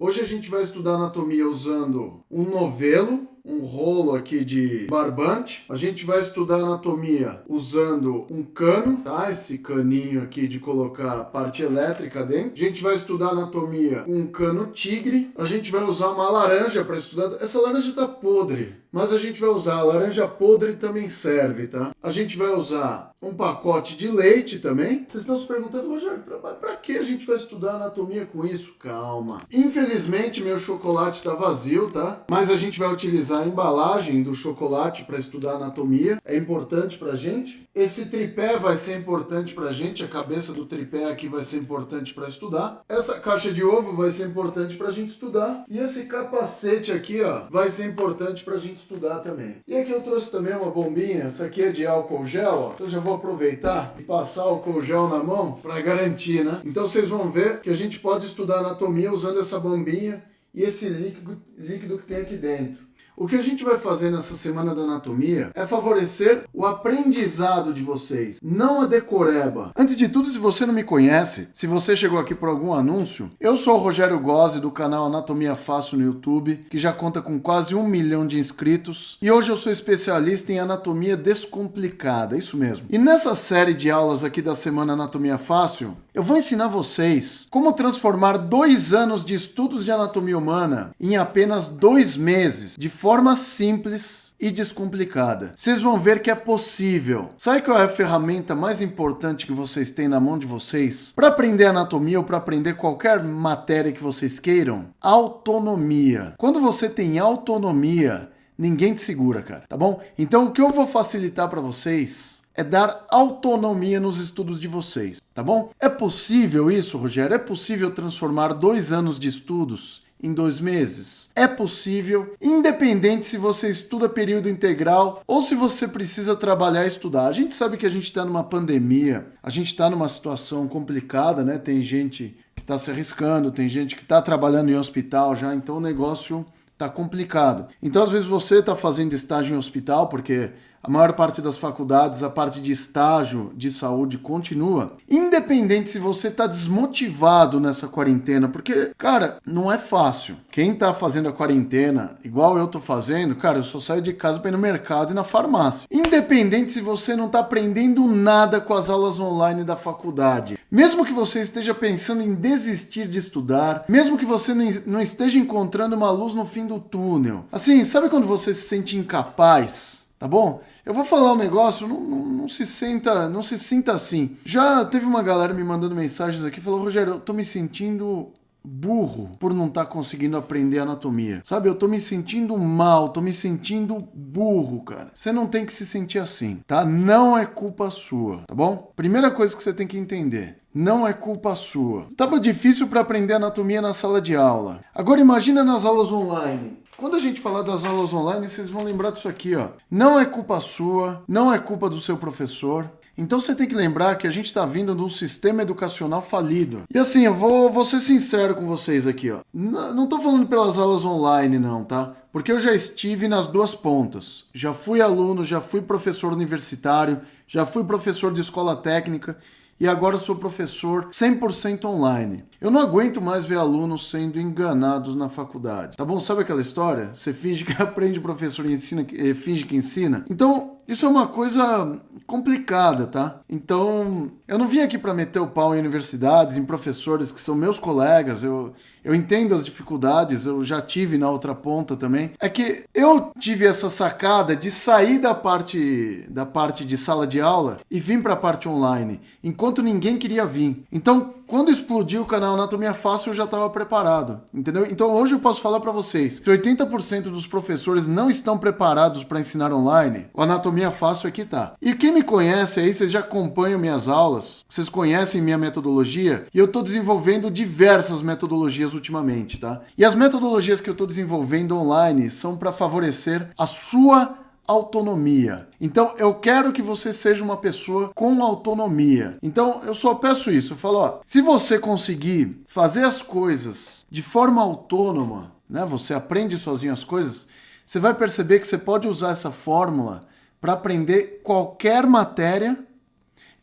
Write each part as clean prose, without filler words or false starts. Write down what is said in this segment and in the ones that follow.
Hoje a gente vai estudar anatomia usando um novelo, um rolo aqui de barbante. A gente vai estudar anatomia usando um cano, tá? Esse caninho aqui de colocar parte elétrica dentro. A gente vai estudar anatomia com um cano tigre. A gente vai usar uma laranja para estudar. Essa laranja tá podre, mas a gente vai usar. A laranja podre também serve, tá? A gente vai usar um pacote de leite também. Vocês estão se perguntando, Rogério, pra que a gente vai estudar anatomia com isso? Calma. Infelizmente, meu chocolate tá vazio, tá? Mas a gente vai utilizar a embalagem do chocolate para estudar anatomia. É importante pra gente. Esse tripé vai ser importante pra gente. A cabeça do tripé aqui vai ser importante para estudar. Essa caixa de ovo vai ser importante pra gente estudar. E esse capacete aqui, ó, vai ser importante pra gente estudar também. E aqui eu trouxe também uma bombinha. Essa aqui é de álcool gel, ó. Então já vou aproveitar e passar álcool gel na mão para garantir, né? Então vocês vão ver que a gente pode estudar anatomia usando essa bombinha e esse líquido que tem aqui dentro. O que a gente vai fazer nessa semana da anatomia é favorecer o aprendizado de vocês, não a decoreba. Antes de tudo, se você não me conhece, se você chegou aqui por algum anúncio, eu sou o Rogério Gozzi do canal Anatomia Fácil no YouTube, que já conta com quase 1 milhão de inscritos, e hoje eu sou especialista em anatomia descomplicada, isso mesmo. E nessa série de aulas aqui da semana Anatomia Fácil, eu vou ensinar vocês como transformar 2 anos de estudos de anatomia humana em apenas 2 meses, de forma simples e descomplicada. Vocês vão ver que é possível. Sabe qual é a ferramenta mais importante que vocês têm na mão de vocês para aprender anatomia ou para aprender qualquer matéria que vocês queiram? Autonomia. Quando você tem autonomia, ninguém te segura, cara, tá bom? Então o que eu vou facilitar para vocês é dar autonomia nos estudos de vocês, tá bom? É possível isso, Rogério? É possível transformar 2 anos de estudos em 2 meses? É possível, independente se você estuda período integral ou se você precisa trabalhar e estudar. A gente sabe que a gente está numa pandemia, a gente está numa situação complicada, né? Tem gente que está se arriscando, tem gente que está trabalhando em hospital já, então o negócio tá complicado. Então, às vezes, você está fazendo estágio em hospital, porque a maior parte das faculdades, a parte de estágio de saúde continua. Independente se você está desmotivado nessa quarentena, porque, cara, não é fácil. Quem está fazendo a quarentena, igual eu tô fazendo, cara, eu só saio de casa para ir no mercado e na farmácia. Independente se você não está aprendendo nada com as aulas online da faculdade. Mesmo que você esteja pensando em desistir de estudar, mesmo que você não esteja encontrando uma luz no fim do túnel. Assim, sabe quando você se sente incapaz? Tá bom? Eu vou falar um negócio, não se sinta assim. Já teve uma galera me mandando mensagens aqui, falou, Rogério, eu tô me sentindo burro por não estar conseguindo aprender anatomia. Sabe, eu tô me sentindo mal, tô me sentindo burro, cara. Você não tem que se sentir assim, tá? Não é culpa sua, tá bom? Primeira coisa que você tem que entender. Não é culpa sua. Tava difícil para aprender anatomia na sala de aula. Agora imagina nas aulas online. Quando a gente falar das aulas online, vocês vão lembrar disso aqui, ó. Não é culpa sua, não é culpa do seu professor. Então você tem que lembrar que a gente está vindo de um sistema educacional falido. E assim, eu vou ser sincero com vocês aqui, ó. Não tô falando pelas aulas online, não, tá? Porque eu já estive nas duas pontas. Já fui aluno, já fui professor universitário, já fui professor de escola técnica e agora sou professor 100% online. Eu não aguento mais ver alunos sendo enganados na faculdade. Tá bom? Sabe aquela história? Você finge que aprende, professor e ensina, finge que ensina. Então, isso é uma coisa complicada, tá? Então, eu não vim aqui para meter o pau em universidades, em professores que são meus colegas. Eu entendo as dificuldades, eu já tive na outra ponta também. É que eu tive essa sacada de sair da parte de sala de aula e vir para a parte online, enquanto ninguém queria vir. Então, quando explodiu o canal Anatomia Fácil, eu já estava preparado, entendeu? Então, hoje eu posso falar para vocês que 80% dos professores não estão preparados para ensinar online. O Anatomia Fácil aqui tá. E quem me conhece aí, vocês já acompanham minhas aulas, vocês conhecem minha metodologia, e eu estou desenvolvendo diversas metodologias ultimamente, tá? E as metodologias que eu estou desenvolvendo online são para favorecer a sua autonomia. Então, eu quero que você seja uma pessoa com autonomia. Então, eu só peço isso. Eu falo, ó, se você conseguir fazer as coisas de forma autônoma, né? Você aprende sozinho as coisas, você vai perceber que você pode usar essa fórmula para aprender qualquer matéria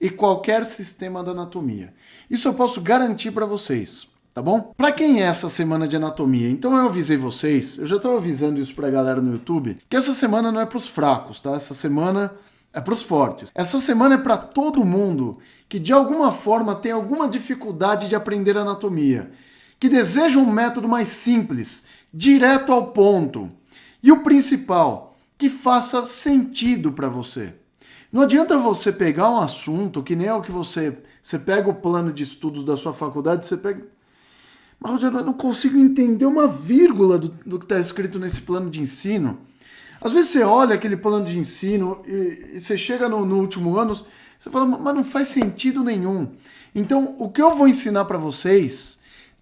e qualquer sistema da anatomia. Isso eu posso garantir para vocês. tá bom? Para quem é essa semana de anatomia? Então eu avisei vocês, eu já estava avisando isso pra galera no YouTube, que essa semana não é pros fracos, tá? Essa semana é pros fortes. Essa semana é para todo mundo que de alguma forma tem alguma dificuldade de aprender anatomia, que deseja um método mais simples, direto ao ponto. E o principal, que faça sentido para você. Não adianta você pegar um assunto que nem é o que você pega o plano de estudos da sua faculdade, você pega... Mas, Rogério, eu não consigo entender uma vírgula do que está escrito nesse plano de ensino. Às vezes você olha aquele plano de ensino e você chega no último ano, você fala, mas não faz sentido nenhum. Então, o que eu vou ensinar para vocês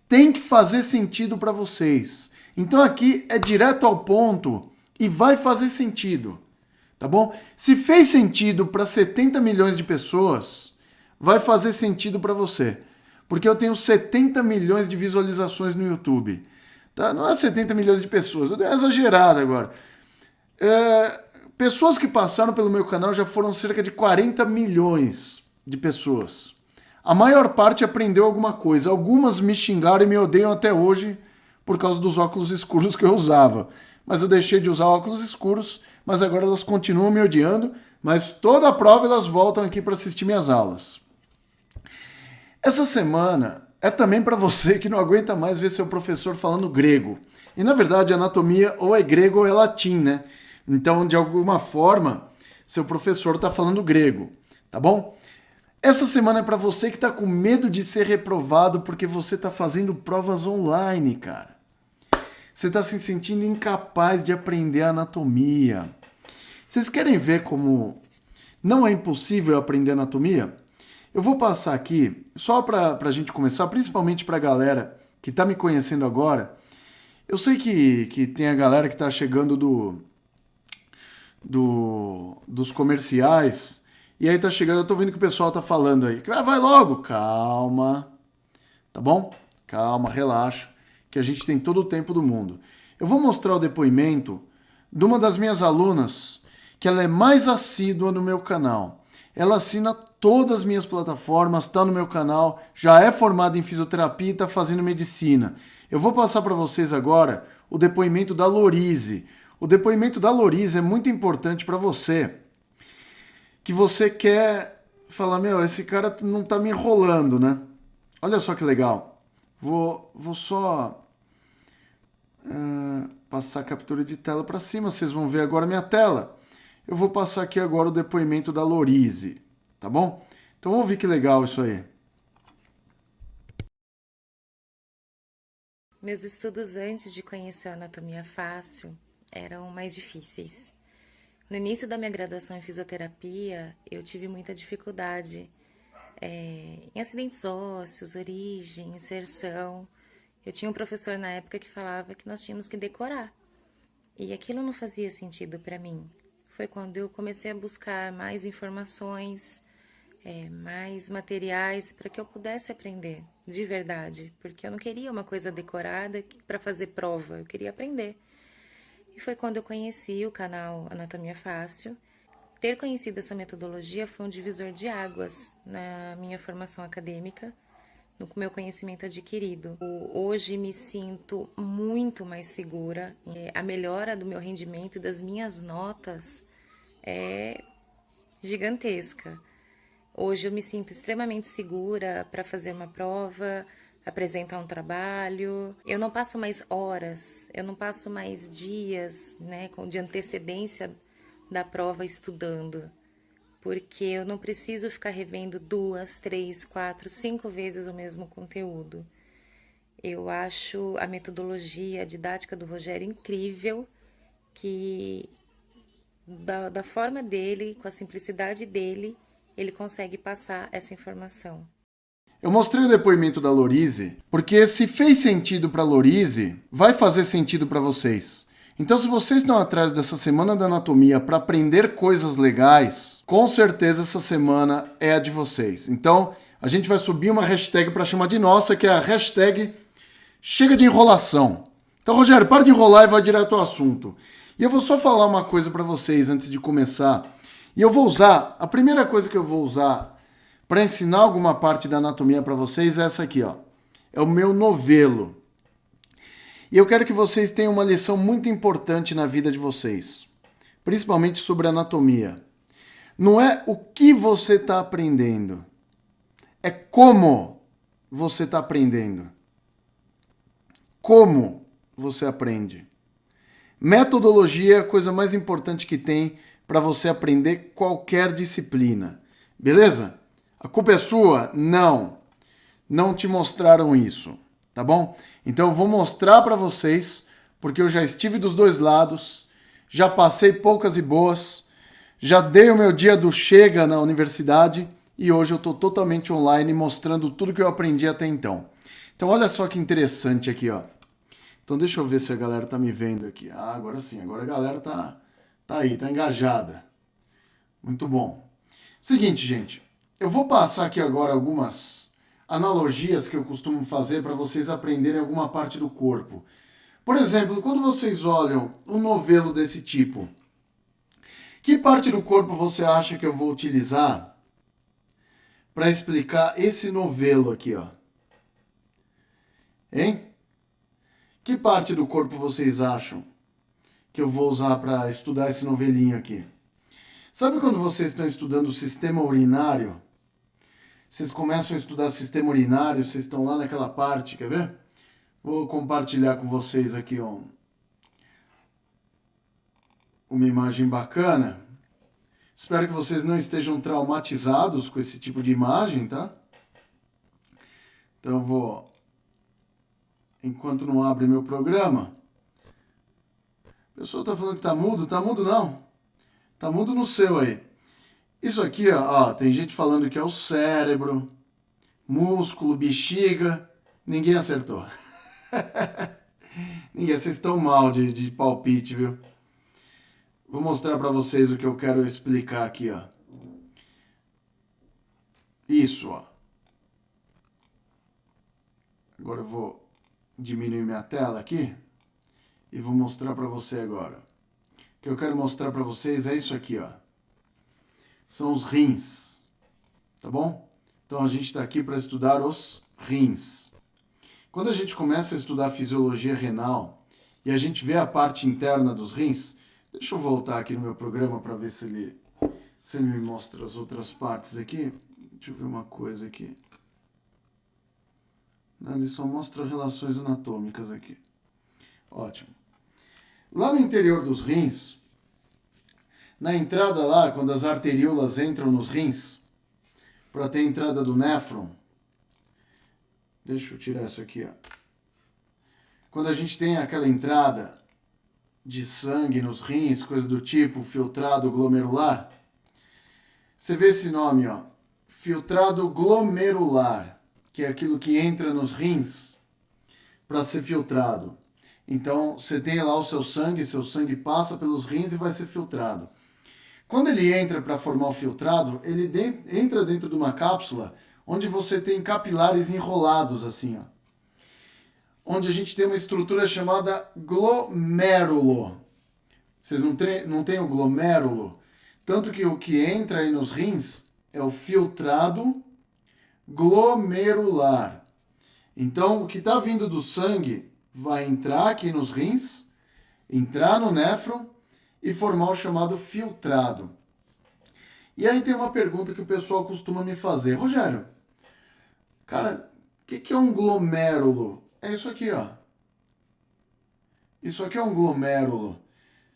tem que fazer sentido para vocês. Então aqui é direto ao ponto e vai fazer sentido, tá bom? Se fez sentido para 70 milhões de pessoas, vai fazer sentido para você. Porque eu tenho 70 milhões de visualizações no YouTube. Tá? Não é 70 milhões de pessoas, eu dei uma exagerada agora. Pessoas que passaram pelo meu canal já foram cerca de 40 milhões de pessoas. A maior parte aprendeu alguma coisa. Algumas me xingaram e me odeiam até hoje por causa dos óculos escuros que eu usava. Mas eu deixei de usar óculos escuros, mas agora elas continuam me odiando, mas toda a prova elas voltam aqui para assistir minhas aulas. Essa semana é também para você que não aguenta mais ver seu professor falando grego. E na verdade a anatomia ou é grego ou é latim, né? Então, de alguma forma, seu professor está falando grego, tá bom? Essa semana é para você que está com medo de ser reprovado porque você está fazendo provas online, cara. Você está se sentindo incapaz de aprender anatomia. Vocês querem ver como não é impossível aprender anatomia? Eu vou passar aqui, só para a gente começar, principalmente para a galera que está me conhecendo agora. Eu sei que tem a galera que está chegando dos comerciais, e aí tá chegando, eu tô vendo que o pessoal tá falando aí. Vai logo, calma, tá bom? Calma, relaxa, que a gente tem todo o tempo do mundo. Eu vou mostrar o depoimento de uma das minhas alunas, que ela é mais assídua no meu canal. Ela assina todas as minhas plataformas, tá no meu canal, já é formada em fisioterapia e tá fazendo medicina. Eu vou passar para vocês agora o depoimento da Lorize. O depoimento da Lorize é muito importante para você, que você quer falar, meu, esse cara não tá me enrolando, né? Olha só que legal. Vou só passar a captura de tela para cima, vocês vão ver agora a minha tela. Eu vou passar aqui agora o depoimento da Lorize, tá bom? Então vamos ver que legal isso aí. Meus estudos antes de conhecer a anatomia fácil eram mais difíceis. No início da minha graduação em fisioterapia, eu tive muita dificuldade em acidentes ósseos, origem, inserção. Eu tinha um professor na época que falava que nós tínhamos que decorar. E aquilo não fazia sentido para mim. Foi quando eu comecei a buscar mais informações, mais materiais para que eu pudesse aprender de verdade. Porque eu não queria uma coisa decorada para fazer prova, eu queria aprender. E foi quando eu conheci o canal Anatomia Fácil. Ter conhecido essa metodologia foi um divisor de águas na minha formação acadêmica, no meu conhecimento adquirido. Hoje me sinto muito mais segura. A melhora do meu rendimento e das minhas notas é gigantesca. Hoje eu me sinto extremamente segura para fazer uma prova, apresentar um trabalho. Eu não passo mais horas, eu não passo mais dias, né, de antecedência da prova estudando, porque eu não preciso ficar revendo 2, 3, 4, 5 vezes o mesmo conteúdo. Eu acho a metodologia, a didática do Rogério incrível, que da forma dele, com a simplicidade dele, ele consegue passar essa informação. Eu mostrei o depoimento da Lorize, porque se fez sentido para a Lorize, vai fazer sentido para vocês. Então, se vocês estão atrás dessa Semana da Anatomia para aprender coisas legais, com certeza essa semana é a de vocês. Então, a gente vai subir uma hashtag para chamar de nossa, que é a hashtag Chega de Enrolação. Então, Rogério, para de enrolar e vai direto ao assunto. E eu vou só falar uma coisa para vocês antes de começar. E eu vou usar, a primeira coisa que eu vou usar para ensinar alguma parte da anatomia para vocês é essa aqui, ó. é o meu novelo. E eu quero que vocês tenham uma lição muito importante na vida de vocês, principalmente sobre anatomia. Não é o que você está aprendendo, é como você está aprendendo. Como você aprende. Metodologia é a coisa mais importante que tem para você aprender qualquer disciplina. Beleza? A culpa é sua? Não. Não te mostraram isso, tá bom? Então eu vou mostrar para vocês, porque eu já estive dos dois lados, já passei poucas e boas, já dei o meu dia do chega na universidade e hoje eu estou totalmente online mostrando tudo que eu aprendi até então. Então olha só que interessante aqui, ó. Então deixa eu ver se a galera tá me vendo aqui. Ah, agora sim, agora a galera tá aí, tá engajada. Muito bom. Seguinte, gente, eu vou passar aqui agora algumas analogias que eu costumo fazer para vocês aprenderem alguma parte do corpo. Por exemplo, quando vocês olham um novelo desse tipo, que parte do corpo você acha que eu vou utilizar para explicar esse novelo aqui, ó? Hein? Que parte do corpo vocês acham que eu vou usar para estudar esse novelinho aqui? Sabe quando vocês estão estudando o sistema urinário? Vocês começam a estudar sistema urinário, vocês estão lá naquela parte, quer ver? Vou compartilhar com vocês aqui uma imagem bacana. Espero que vocês não estejam traumatizados com esse tipo de imagem, tá? Então eu vou... Enquanto não abre meu programa. A pessoa tá falando que tá mudo. Tá mudo não. Tá mudo no seu aí. Isso aqui, ó, tem gente falando que é o cérebro, músculo, bexiga. Ninguém acertou. Ninguém, vocês estão mal de palpite, viu? Vou mostrar pra vocês o que eu quero explicar aqui, ó. Isso, ó. Agora eu vou diminuir minha tela aqui e vou mostrar para você agora. O que eu quero mostrar para vocês é isso aqui, ó. São os rins, tá bom? Então a gente está aqui para estudar os rins. Quando a gente começa a estudar fisiologia renal e a gente vê a parte interna dos rins, deixa eu voltar aqui no meu programa para ver se ele me mostra as outras partes aqui. Deixa eu ver uma coisa aqui. Ele só mostra relações anatômicas aqui. Ótimo. Lá no interior dos rins, na entrada lá, quando as arteríolas entram nos rins, para ter a entrada do néfron, deixa eu tirar isso aqui, ó. Quando a gente tem aquela entrada de sangue nos rins, coisa do tipo, filtrado glomerular, você vê esse nome, ó, filtrado glomerular, que é aquilo que entra nos rins para ser filtrado. Então, você tem lá o seu sangue passa pelos rins e vai ser filtrado. Quando ele entra para formar o filtrado, ele entra dentro de uma cápsula onde você tem capilares enrolados assim, ó. Onde a gente tem uma estrutura chamada glomérulo. Vocês não têm o glomérulo? Tanto que o que entra aí nos rins é o filtrado glomerular. Então, o que está vindo do sangue vai entrar aqui nos rins, entrar no néfron e formar o chamado filtrado. E aí tem uma pergunta que o pessoal costuma me fazer. Rogério, cara, o que é um glomérulo? É isso aqui, ó. Isso aqui é um glomérulo.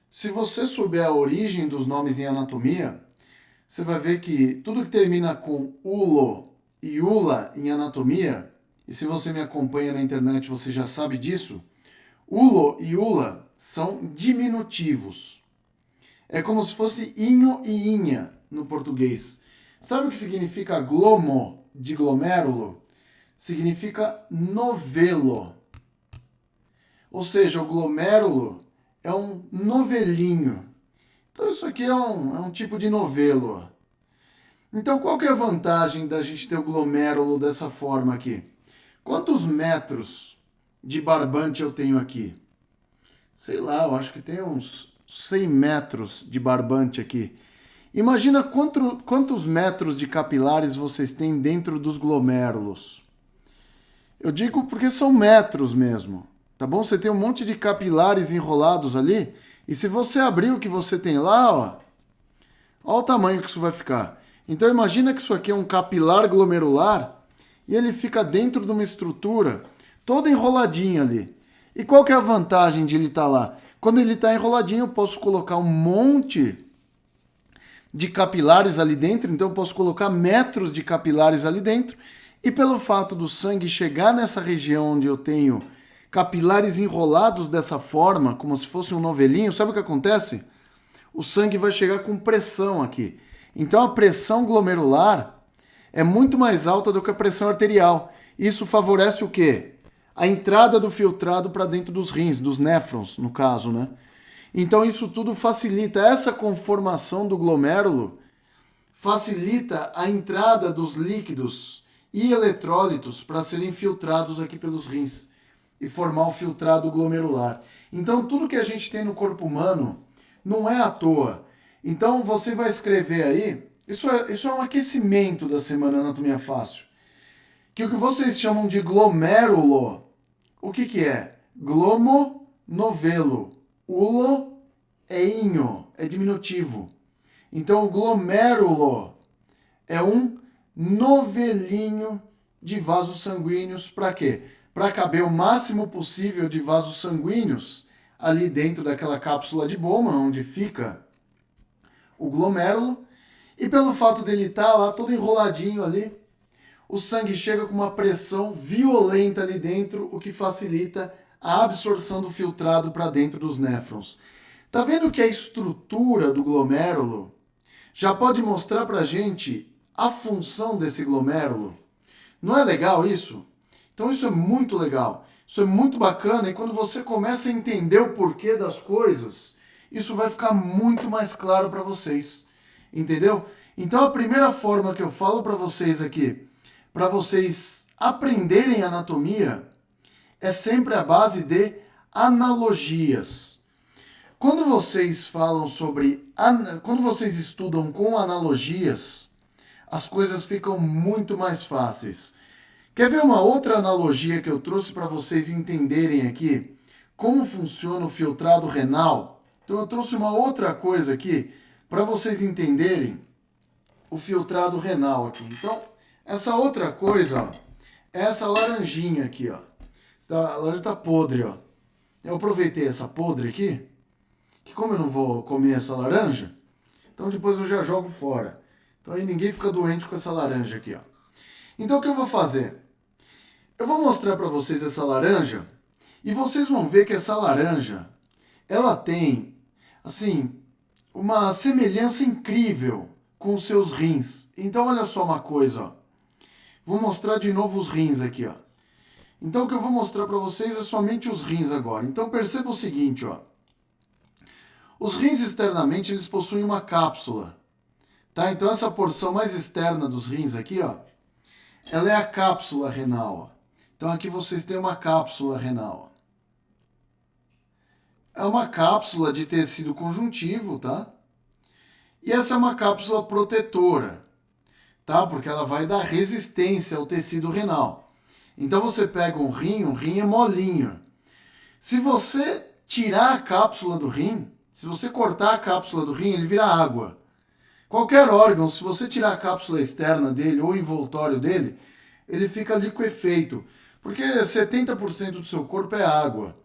Se você souber a origem dos nomes em anatomia, você vai ver que tudo que termina com ulo e ula em anatomia, e se você me acompanha na internet você já sabe disso, ulo e ula são diminutivos. É como se fosse inho e inha no português. Sabe o que significa glomo, de glomérulo? Significa novelo. Ou seja, o glomérulo é um novelinho. Então isso aqui é um tipo de novelo. Então qual que é a vantagem da gente ter o glomérulo dessa forma aqui? Quantos metros de barbante eu tenho aqui? Sei lá, eu acho que tem uns 100 metros de barbante aqui. Imagina quantos metros de capilares vocês têm dentro dos glomérulos. Eu digo porque são metros mesmo, tá bom? Você tem um monte de capilares enrolados ali, e se você abrir o que você tem lá, ó o tamanho que isso vai ficar. Então imagina que isso aqui é um capilar glomerular e ele fica dentro de uma estrutura toda enroladinha ali. E qual que é a vantagem de ele estar lá? Quando ele está enroladinho, eu posso colocar um monte de capilares ali dentro, então eu posso colocar metros de capilares ali dentro, e pelo fato do sangue chegar nessa região onde eu tenho capilares enrolados dessa forma, como se fosse um novelinho, sabe o que acontece? O sangue vai chegar com pressão aqui. Então a pressão glomerular é muito mais alta do que a pressão arterial. Isso favorece o quê? A entrada do filtrado para dentro dos rins, dos néfrons, no caso, né? Então isso tudo facilita essa conformação do glomérulo, facilita a entrada dos líquidos e eletrólitos para serem filtrados aqui pelos rins e formar o filtrado glomerular. Então tudo que a gente tem no corpo humano não é à toa. Então você vai escrever aí, isso é um aquecimento da Semana Anatomia Fácil, que o que vocês chamam de glomérulo, o que é? Glomo, novelo. Ulo é inho, é diminutivo. Então o glomérulo é um novelinho de vasos sanguíneos. Para quê? Para caber o máximo possível de vasos sanguíneos ali dentro daquela cápsula de Bowman, onde fica o glomérulo. E pelo fato dele estar lá todo enroladinho ali, o sangue chega com uma pressão violenta ali dentro, o que facilita a absorção do filtrado para dentro dos néfrons. Tá vendo que a estrutura do glomérulo já pode mostrar para a gente a função desse glomérulo? Não é legal isso? Então isso é muito legal, isso é muito bacana, e quando você começa a entender o porquê das coisas, isso vai ficar muito mais claro para vocês, entendeu? Então a primeira forma que eu falo para vocês aqui, para vocês aprenderem anatomia, é sempre a base de analogias. Quando vocês falam sobre, quando vocês estudam com analogias, as coisas ficam muito mais fáceis. Quer ver uma outra analogia que eu trouxe para vocês entenderem aqui como funciona o filtrado renal? Então eu trouxe uma outra coisa aqui para vocês entenderem o filtrado renal aqui. Então, essa outra coisa, ó, é essa laranjinha aqui, ó. A laranja está podre, ó. Eu aproveitei essa podre aqui, que como eu não vou comer essa laranja, então depois eu já jogo fora. Então aí ninguém fica doente com essa laranja aqui, ó. Então o que eu vou fazer? Eu vou mostrar para vocês essa laranja e vocês vão ver que essa laranja, ela tem, assim, uma semelhança incrível com os seus rins. Então olha só uma coisa, ó. Vou mostrar de novo os rins aqui, ó. Então o que eu vou mostrar para vocês é somente os rins agora. Então perceba o seguinte, ó. Os rins externamente eles possuem uma cápsula, tá? Então essa porção mais externa dos rins aqui, ó, ela é a cápsula renal, ó. Então aqui vocês têm uma cápsula renal. É uma cápsula de tecido conjuntivo, tá? E essa é uma cápsula protetora, tá? Porque ela vai dar resistência ao tecido renal. Então você pega um rim é molinho. Se você tirar a cápsula do rim, se você cortar a cápsula do rim, ele vira água. Qualquer órgão, se você tirar a cápsula externa dele ou o envoltório dele, ele fica liquefeito, porque 70% do seu corpo é água.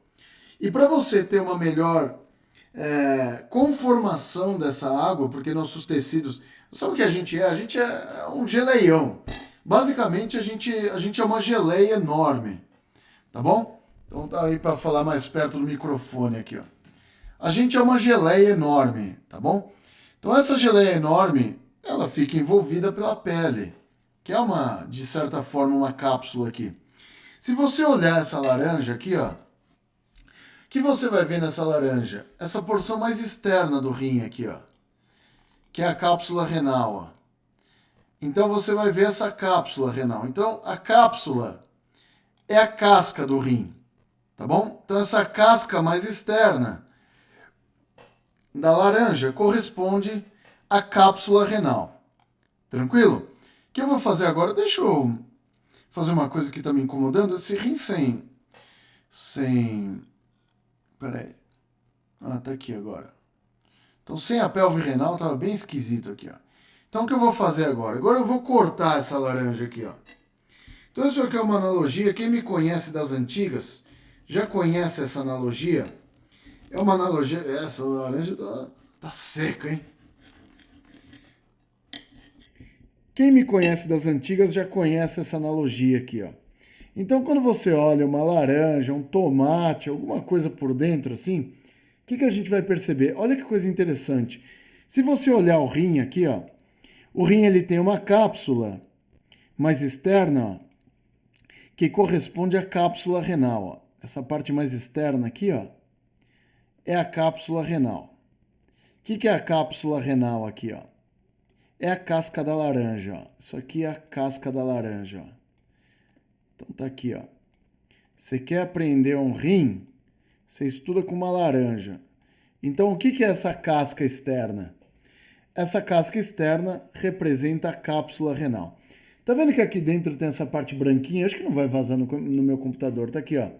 E para você ter uma melhor conformação dessa água, porque nossos tecidos... Sabe o que a gente é? A gente é um geleião. Basicamente, a gente é uma geleia enorme, tá bom? Então tá aí para falar mais perto do microfone aqui, ó. A gente é uma geleia enorme, tá bom? Então essa geleia enorme, ela fica envolvida pela pele, que é uma, de certa forma, uma cápsula aqui. Se você olhar essa laranja aqui, ó, o que você vai ver nessa laranja? Essa porção mais externa do rim aqui, ó, que é a cápsula renal, ó. Então você vai ver essa cápsula renal. Então a cápsula é a casca do rim, tá bom? Então essa casca mais externa da laranja corresponde à cápsula renal. Tranquilo? O que eu vou fazer agora? Deixa eu fazer uma coisa que tá me incomodando. Esse rim peraí. Ah, tá aqui agora. Então, sem a pelve renal, tava bem esquisito aqui, ó. Então, o que eu vou fazer agora? Agora eu vou cortar essa laranja aqui, ó. Então, isso aqui é uma analogia. Quem me conhece das antigas já conhece essa analogia. É uma analogia... Essa laranja tá seca, hein? Quem me conhece das antigas já conhece essa analogia aqui, ó. Então, quando você olha uma laranja, um tomate, alguma coisa por dentro, assim... O que a gente vai perceber? Olha que coisa interessante. Se você olhar o rim aqui, ó, o rim ele tem uma cápsula mais externa, ó, que corresponde à cápsula renal. Ó. Essa parte mais externa aqui, ó, é a cápsula renal. O que é a cápsula renal aqui? Ó? É a casca da laranja. Ó. Isso aqui é a casca da laranja. Ó. Então tá aqui. Ó. Você quer aprender um rim? Você estuda com uma laranja. Então, o que é essa casca externa? Essa casca externa representa a cápsula renal. Tá vendo que aqui dentro tem essa parte branquinha? Acho que não vai vazar no meu computador. Tá aqui, ó.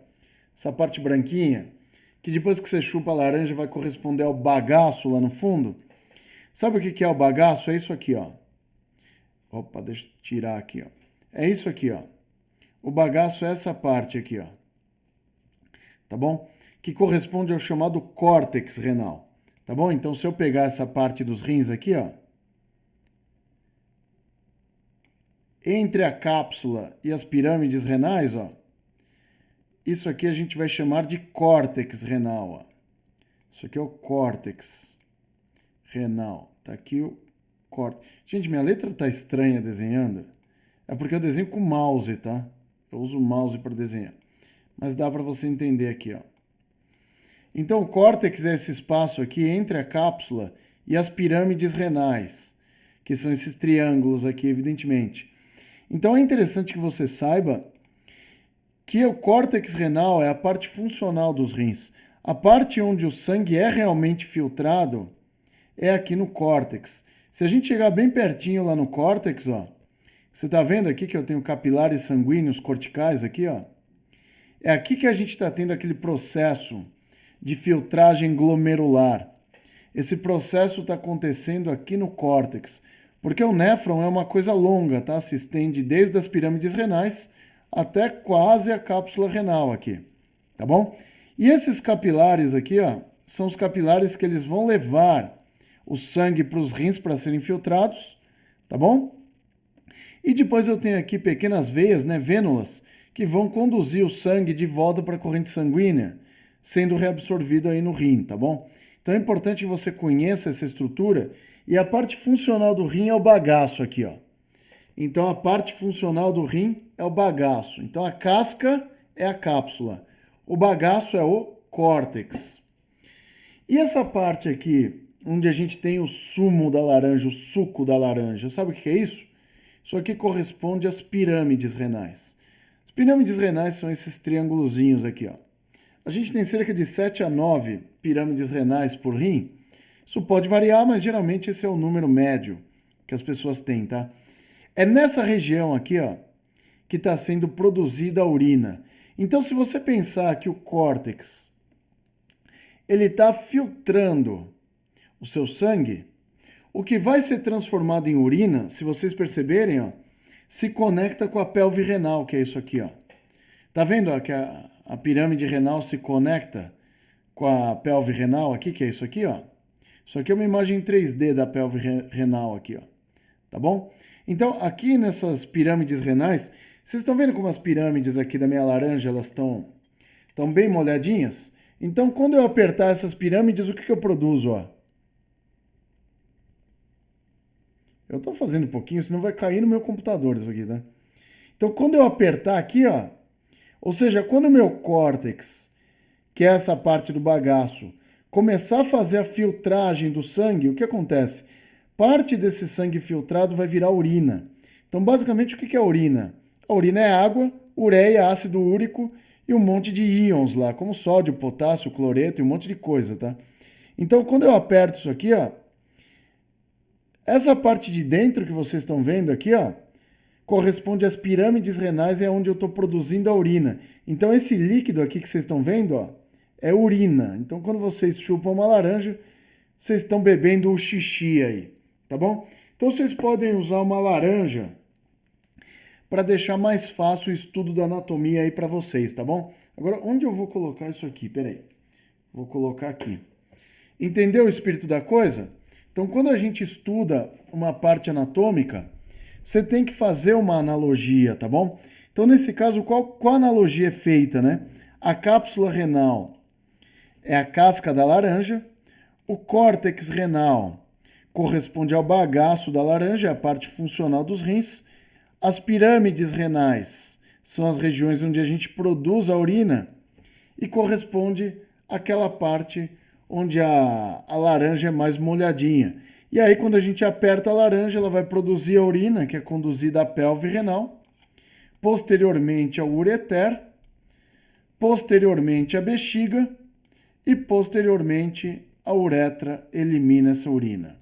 Essa parte branquinha, que depois que você chupa a laranja vai corresponder ao bagaço lá no fundo. Sabe o que é o bagaço? É isso aqui, ó. Opa, deixa eu tirar aqui, ó. É isso aqui, ó. O bagaço é essa parte aqui, ó. Tá bom? Que corresponde ao chamado córtex renal, tá bom? Então, se eu pegar essa parte dos rins aqui, ó, entre a cápsula e as pirâmides renais, ó, isso aqui a gente vai chamar de córtex renal, ó. Isso aqui é o córtex renal. Tá aqui o córtex. Gente, minha letra tá estranha desenhando. É porque eu desenho com mouse, tá? Eu uso o mouse para desenhar. Mas dá para você entender aqui, ó. Então, o córtex é esse espaço aqui entre a cápsula e as pirâmides renais, que são esses triângulos aqui, evidentemente. Então, é interessante que você saiba que o córtex renal é a parte funcional dos rins. A parte onde o sangue é realmente filtrado é aqui no córtex. Se a gente chegar bem pertinho lá no córtex, ó, você está vendo aqui que eu tenho capilares sanguíneos corticais aqui, ó? É aqui que a gente está tendo aquele processo de filtragem glomerular. Esse processo está acontecendo aqui no córtex, porque o néfron é uma coisa longa, tá? Se estende desde as pirâmides renais até quase a cápsula renal aqui, tá bom? E esses capilares aqui, ó, são os capilares que eles vão levar o sangue para os rins para serem filtrados, tá bom? E depois eu tenho aqui pequenas veias, né, vênulas, que vão conduzir o sangue de volta para a corrente sanguínea, sendo reabsorvido aí no rim, tá bom? Então é importante que você conheça essa estrutura e a parte funcional do rim é o bagaço aqui, ó. Então a parte funcional do rim é o bagaço. Então a casca é a cápsula. O bagaço é o córtex. E essa parte aqui, onde a gente tem o sumo da laranja, o suco da laranja, sabe o que é isso? Isso aqui corresponde às pirâmides renais. As pirâmides renais são esses triângulozinhos aqui, ó. A gente tem cerca de 7 a 9 pirâmides renais por rim. Isso pode variar, mas geralmente esse é o número médio que as pessoas têm, tá? É nessa região aqui, ó, que está sendo produzida a urina. Então, se você pensar que o córtex ele está filtrando o seu sangue, o que vai ser transformado em urina, se vocês perceberem, ó, se conecta com a pelve renal, que é isso aqui, ó. Tá vendo ó, que a pirâmide renal se conecta com a pelve renal aqui, que é isso aqui, ó. Isso aqui é uma imagem em 3D da pelve renal aqui, ó. Tá bom? Então, aqui nessas pirâmides renais, vocês estão vendo como as pirâmides aqui da minha laranja, elas estão bem molhadinhas? Então, quando eu apertar essas pirâmides, o que eu produzo, ó? Eu estou fazendo um pouquinho, senão vai cair no meu computador isso aqui, tá? Então, quando eu apertar aqui, ó, ou seja, quando o meu córtex, que é essa parte do bagaço, começar a fazer a filtragem do sangue, o que acontece? Parte desse sangue filtrado vai virar urina. Então, basicamente, o que é a urina? A urina é água, ureia, ácido úrico e um monte de íons lá, como sódio, potássio, cloreto e um monte de coisa, tá? Então, quando eu aperto isso aqui, ó, essa parte de dentro que vocês estão vendo aqui, ó, corresponde às pirâmides renais, é onde eu estou produzindo a urina. Então esse líquido aqui que vocês estão vendo, ó, é urina. Então quando vocês chupam uma laranja, vocês estão bebendo o xixi aí, tá bom? Então vocês podem usar uma laranja para deixar mais fácil o estudo da anatomia aí para vocês, tá bom? Agora, onde eu vou colocar isso aqui? Peraí. Vou colocar aqui. Entendeu o espírito da coisa? Então, quando a gente estuda uma parte anatômica, você tem que fazer uma analogia, tá bom? Então, nesse caso, qual analogia é feita, né? A cápsula renal é a casca da laranja, o córtex renal corresponde ao bagaço da laranja, a parte funcional dos rins, as pirâmides renais são as regiões onde a gente produz a urina e corresponde àquela parte onde a laranja é mais molhadinha. E aí, quando a gente aperta a laranja, ela vai produzir a urina, que é conduzida à pelve renal, posteriormente ao ureter, posteriormente à bexiga e posteriormente a uretra elimina essa urina.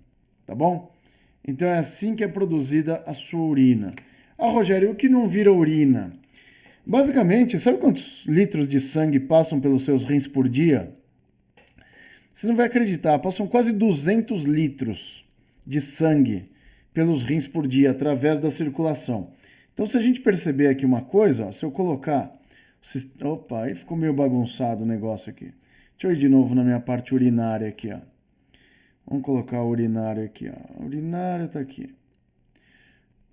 Tá bom? Então é assim que é produzida a sua urina. Ah, Rogério, o que não vira urina? Basicamente, sabe quantos litros de sangue passam pelos seus rins por dia? Você não vai acreditar, passam quase 200 litros de sangue pelos rins por dia, através da circulação. Então, se a gente perceber aqui uma coisa, ó, se eu colocar... Opa, aí ficou meio bagunçado o negócio aqui. Deixa eu ir de novo na minha parte urinária aqui, ó. Vamos colocar a urinária aqui, ó. A urinária tá aqui.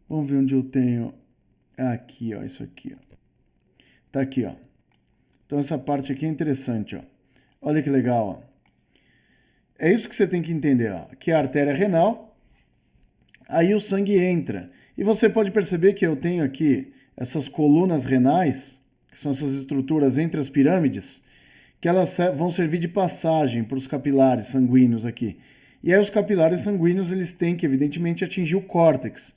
Vamos ver onde eu tenho... Aqui, ó, isso aqui, ó. Tá aqui, ó. Então, essa parte aqui é interessante, ó. Olha que legal, ó. É isso que você tem que entender, ó. Aqui é a artéria renal, aí o sangue entra. E você pode perceber que eu tenho aqui essas colunas renais, que são essas estruturas entre as pirâmides, que elas vão servir de passagem para os capilares sanguíneos aqui. E aí os capilares sanguíneos, eles têm que, evidentemente, atingir o córtex.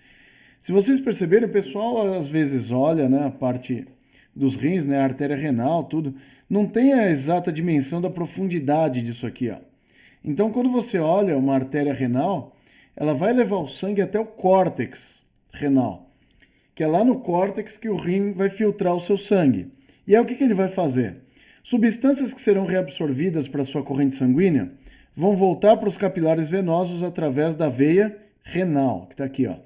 Se vocês perceberem, o pessoal às vezes olha, né, a parte dos rins, né, a artéria renal, tudo, não tem a exata dimensão da profundidade disso aqui, ó. Então, quando você olha uma artéria renal, ela vai levar o sangue até o córtex renal, que é lá no córtex que o rim vai filtrar o seu sangue. E aí o que ele vai fazer? Substâncias que serão reabsorvidas para a sua corrente sanguínea vão voltar para os capilares venosos através da veia renal, que está aqui, ó.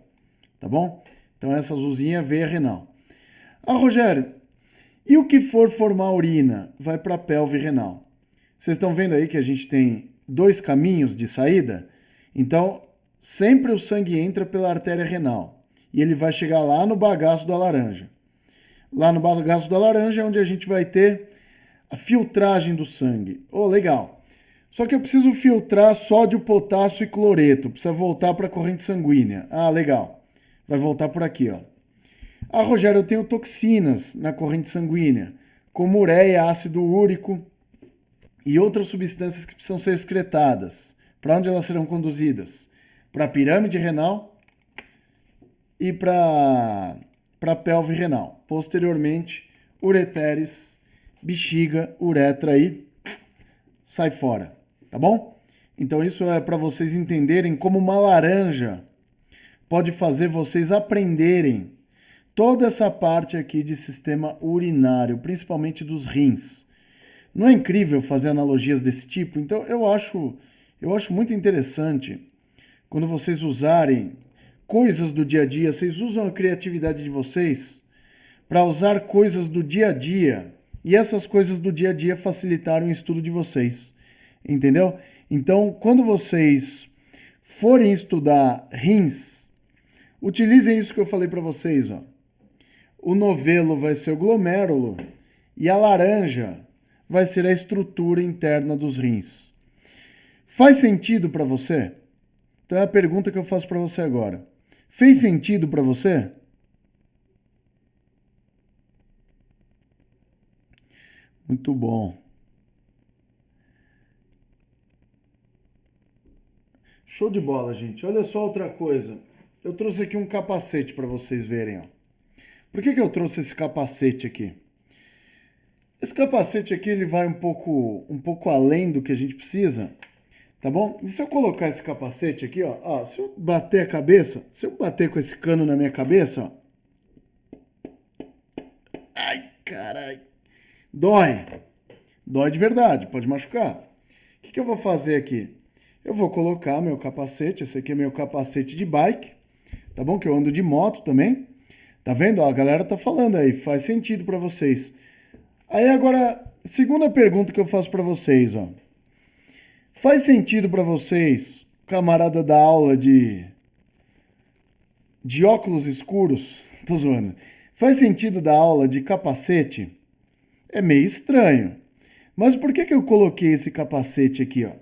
Tá bom? Então, essa azulzinha é a veia renal. Ah, Rogério, e o que for formar urina vai para a pelve renal? Vocês estão vendo aí que a gente tem 2 caminhos de saída? Então, sempre o sangue entra pela artéria renal e ele vai chegar lá no bagaço da laranja. Lá no bagaço da laranja é onde a gente vai ter a filtragem do sangue. Oh, legal. Só que eu preciso filtrar sódio, potássio e cloreto. Precisa voltar para a corrente sanguínea. Ah, legal. Vai voltar por aqui, ó. Ah, Rogério, eu tenho toxinas na corrente sanguínea, como ureia, ácido úrico e outras substâncias que precisam ser excretadas. Para onde elas serão conduzidas? Para a pirâmide renal e para a pelve renal. Posteriormente, ureteres, bexiga, uretra e sai fora. Tá bom? Então isso é para vocês entenderem como uma laranja pode fazer vocês aprenderem toda essa parte aqui de sistema urinário, principalmente dos rins. Não é incrível fazer analogias desse tipo? Então eu acho muito interessante quando vocês usarem coisas do dia a dia, vocês usam a criatividade de vocês para usar coisas do dia a dia e essas coisas do dia a dia facilitarem o estudo de vocês. Entendeu? Então, quando vocês forem estudar rins, utilizem isso que eu falei para vocês, ó. O novelo vai ser o glomérulo e a laranja vai ser a estrutura interna dos rins. Faz sentido para você? Então é a pergunta que eu faço para você agora. Fez sentido para você? Muito bom. Show de bola, gente. Olha só outra coisa. Eu trouxe aqui um capacete para vocês verem, ó. Por que eu trouxe esse capacete aqui? Esse capacete aqui ele vai um pouco além do que a gente precisa, tá bom? E se eu colocar esse capacete aqui, ó, se eu bater a cabeça, se eu bater com esse cano na minha cabeça, ó, Caralho. Dói. Dói de verdade, pode machucar. O que eu vou fazer aqui? Eu vou colocar meu capacete, esse aqui é meu capacete de bike, tá bom? Que eu ando de moto também. Tá vendo? Ó, a galera tá falando aí, faz sentido pra vocês. Aí agora, segunda pergunta que eu faço pra vocês, ó. Faz sentido pra vocês, camarada da aula de óculos escuros? Tô zoando. Faz sentido da aula de capacete? É meio estranho. Mas por que eu coloquei esse capacete aqui, ó?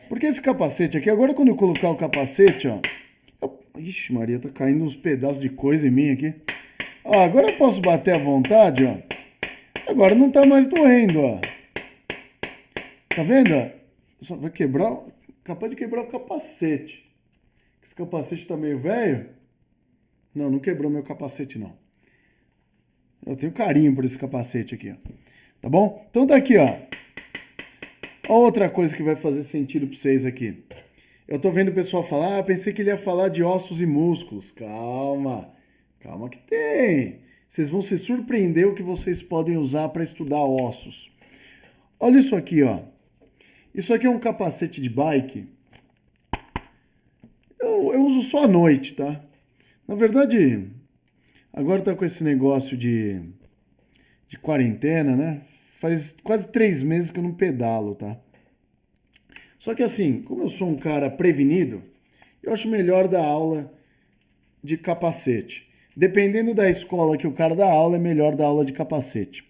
Porque esse capacete aqui, agora quando eu colocar o capacete, ó... Ixi, Maria, tá caindo uns pedaços de coisa em mim aqui. Ó, agora eu posso bater à vontade, ó. Agora não tá mais doendo, ó. Tá vendo, ó? Só vai quebrar... Capaz de quebrar o capacete. Esse capacete tá meio velho. Não, não quebrou meu capacete, não. Eu tenho carinho por esse capacete aqui, ó. Tá bom? Então tá aqui, ó. Outra coisa que vai fazer sentido pra vocês aqui. Eu tô vendo o pessoal falar, pensei que ele ia falar de ossos e músculos. Calma. Calma que tem. Vocês vão se surpreender o que vocês podem usar para estudar ossos. Olha isso aqui, ó. Isso aqui é um capacete de bike. Eu uso só à noite, tá? Na verdade, agora tá com esse negócio de quarentena, né? Faz quase 3 meses que eu não pedalo, tá? Só que assim, como eu sou um cara prevenido, eu acho melhor dar aula de capacete. Dependendo da escola que o cara dá aula, é melhor dar aula de capacete.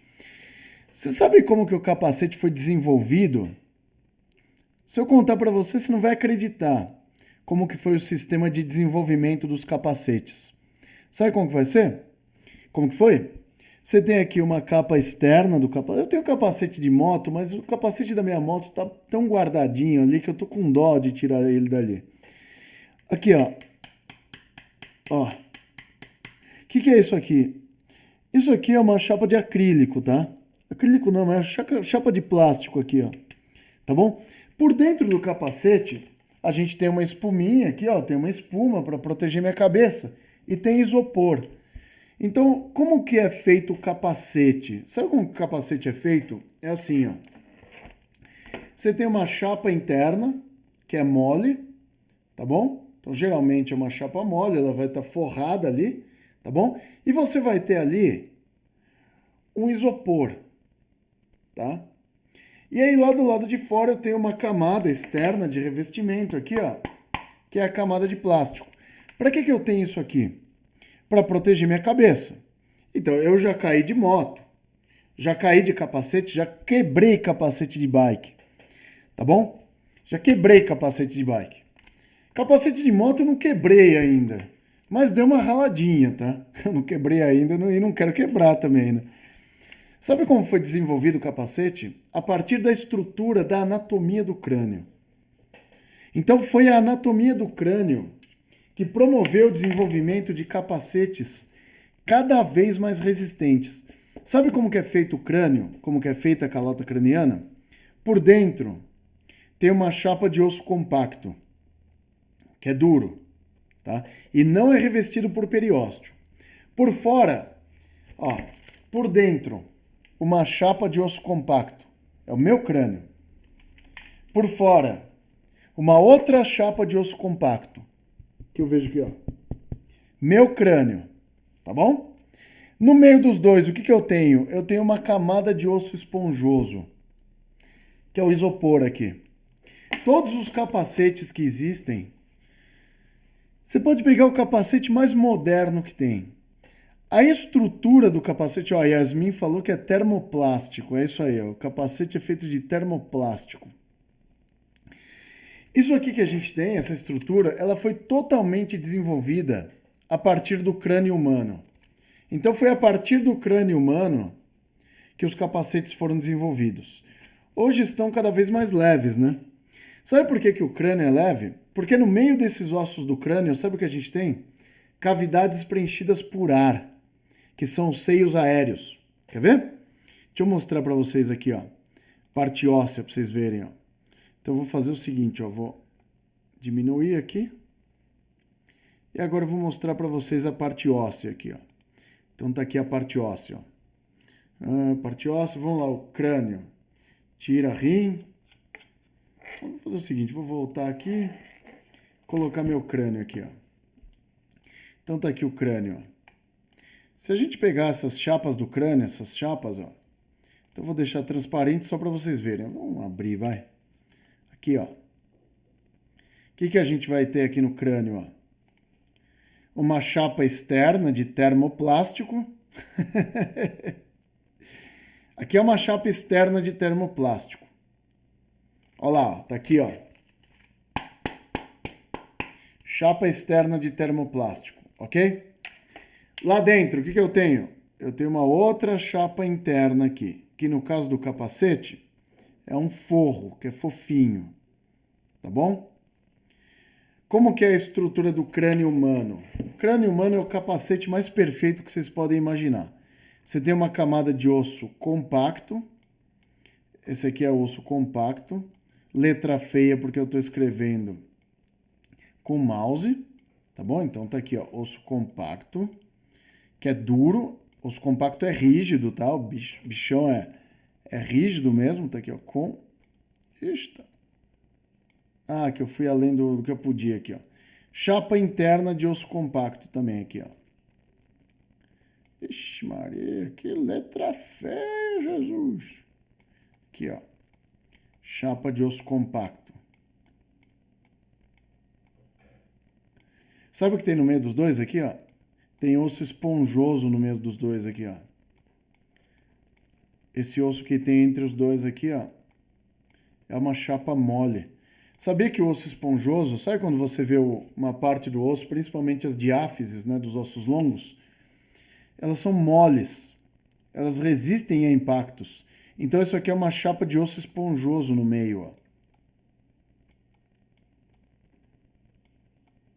Você sabe como que o capacete foi desenvolvido? Se eu contar para você, você não vai acreditar como que foi o sistema de desenvolvimento dos capacetes. Sabe como que vai ser? Como que foi? Você tem aqui uma capa externa do capacete. Eu tenho capacete de moto, mas o capacete da minha moto tá tão guardadinho ali que eu tô com dó de tirar ele dali. Aqui, ó. Ó. O que é isso aqui? Isso aqui é uma chapa de acrílico, tá? Acrílico não, é chapa de plástico aqui, ó. Tá bom? Por dentro do capacete, a gente tem uma espuminha aqui, ó. Tem uma espuma para proteger minha cabeça. E tem isopor. Então, como que é feito o capacete? Sabe como que o capacete é feito? É assim, ó. Você tem uma chapa interna, que é mole, tá bom? Então, geralmente é uma chapa mole, ela vai estar forrada ali, tá bom? E você vai ter ali um isopor, tá? E aí, lá do lado de fora, eu tenho uma camada externa de revestimento aqui, ó, que é a camada de plástico. Para que eu tenho isso aqui? Para proteger minha cabeça. Então, eu já caí de moto, já caí de capacete, já quebrei capacete de bike, tá bom? Já quebrei capacete de bike. Capacete de moto eu não quebrei ainda, mas deu uma raladinha, tá? Eu não quebrei ainda e não quero quebrar também, né? Sabe como foi desenvolvido o capacete? A partir da estrutura da anatomia do crânio. Então, foi a anatomia do crânio que promoveu o desenvolvimento de capacetes cada vez mais resistentes. Sabe como que é feito o crânio? Como que é feita a calota craniana? Por dentro tem uma chapa de osso compacto, que é duro, tá? E não é revestido por periósteo. Por fora, ó, por dentro, uma chapa de osso compacto. É o meu crânio. Por fora, uma outra chapa de osso compacto. Que eu vejo aqui, ó. Meu crânio, tá bom? No meio dos dois, o que eu tenho? Eu tenho uma camada de osso esponjoso, que é o isopor aqui. Todos os capacetes que existem, você pode pegar o capacete mais moderno que tem. A estrutura do capacete, ó, a Yasmin falou que é termoplástico, é isso aí, ó, o capacete é feito de termoplástico. Isso aqui que a gente tem, essa estrutura, ela foi totalmente desenvolvida a partir do crânio humano. Então foi a partir do crânio humano que os capacetes foram desenvolvidos. Hoje estão cada vez mais leves, né? Sabe por que o crânio é leve? Porque no meio desses ossos do crânio, sabe o que a gente tem? Cavidades preenchidas por ar, que são os seios aéreos. Quer ver? Deixa eu mostrar para vocês aqui, ó. Parte óssea para vocês verem, ó. Então eu vou fazer o seguinte, ó, vou diminuir aqui. E agora eu vou mostrar para vocês a parte óssea aqui, ó. Então tá aqui a parte óssea, ó. Parte óssea, vamos lá, o crânio. Tira rim. Vou fazer o seguinte, vou voltar aqui, colocar meu crânio aqui, ó. Então tá aqui o crânio, ó. Se a gente pegar essas chapas do crânio, essas chapas, ó. Então eu vou deixar transparente só para vocês verem. Vamos abrir, vai. Aqui, ó. O que a gente vai ter aqui no crânio, ó? Uma chapa externa de termoplástico. Aqui é uma chapa externa de termoplástico. Olha lá, ó, tá aqui, ó. Chapa externa de termoplástico, ok? Lá dentro, o que eu tenho? Eu tenho uma outra chapa interna aqui, que no caso do capacete é um forro, que é fofinho, tá bom? Como que é a estrutura do crânio humano? O crânio humano é o capacete mais perfeito que vocês podem imaginar. Você tem uma camada de osso compacto. Esse aqui é o osso compacto. Letra feia porque eu estou escrevendo com mouse. Tá bom? Então tá aqui, ó, osso compacto, que é duro. Osso compacto é rígido, tá? O bichão é rígido mesmo. Tá aqui, ó, com... Ixi, tá. Ah, que eu fui além do que eu podia aqui, ó. Chapa interna de osso compacto também aqui, ó. Ixi, Maria, que letra feia, Jesus. Aqui, ó. Chapa de osso compacto. Sabe o que tem no meio dos dois aqui, ó? Tem osso esponjoso no meio dos dois aqui, ó. Esse osso que tem entre os dois aqui, ó, é uma chapa mole. Sabia que o osso esponjoso, sabe quando você vê uma parte do osso, principalmente as diáfises, né, dos ossos longos? Elas são moles, elas resistem a impactos. Então isso aqui é uma chapa de osso esponjoso no meio, ó.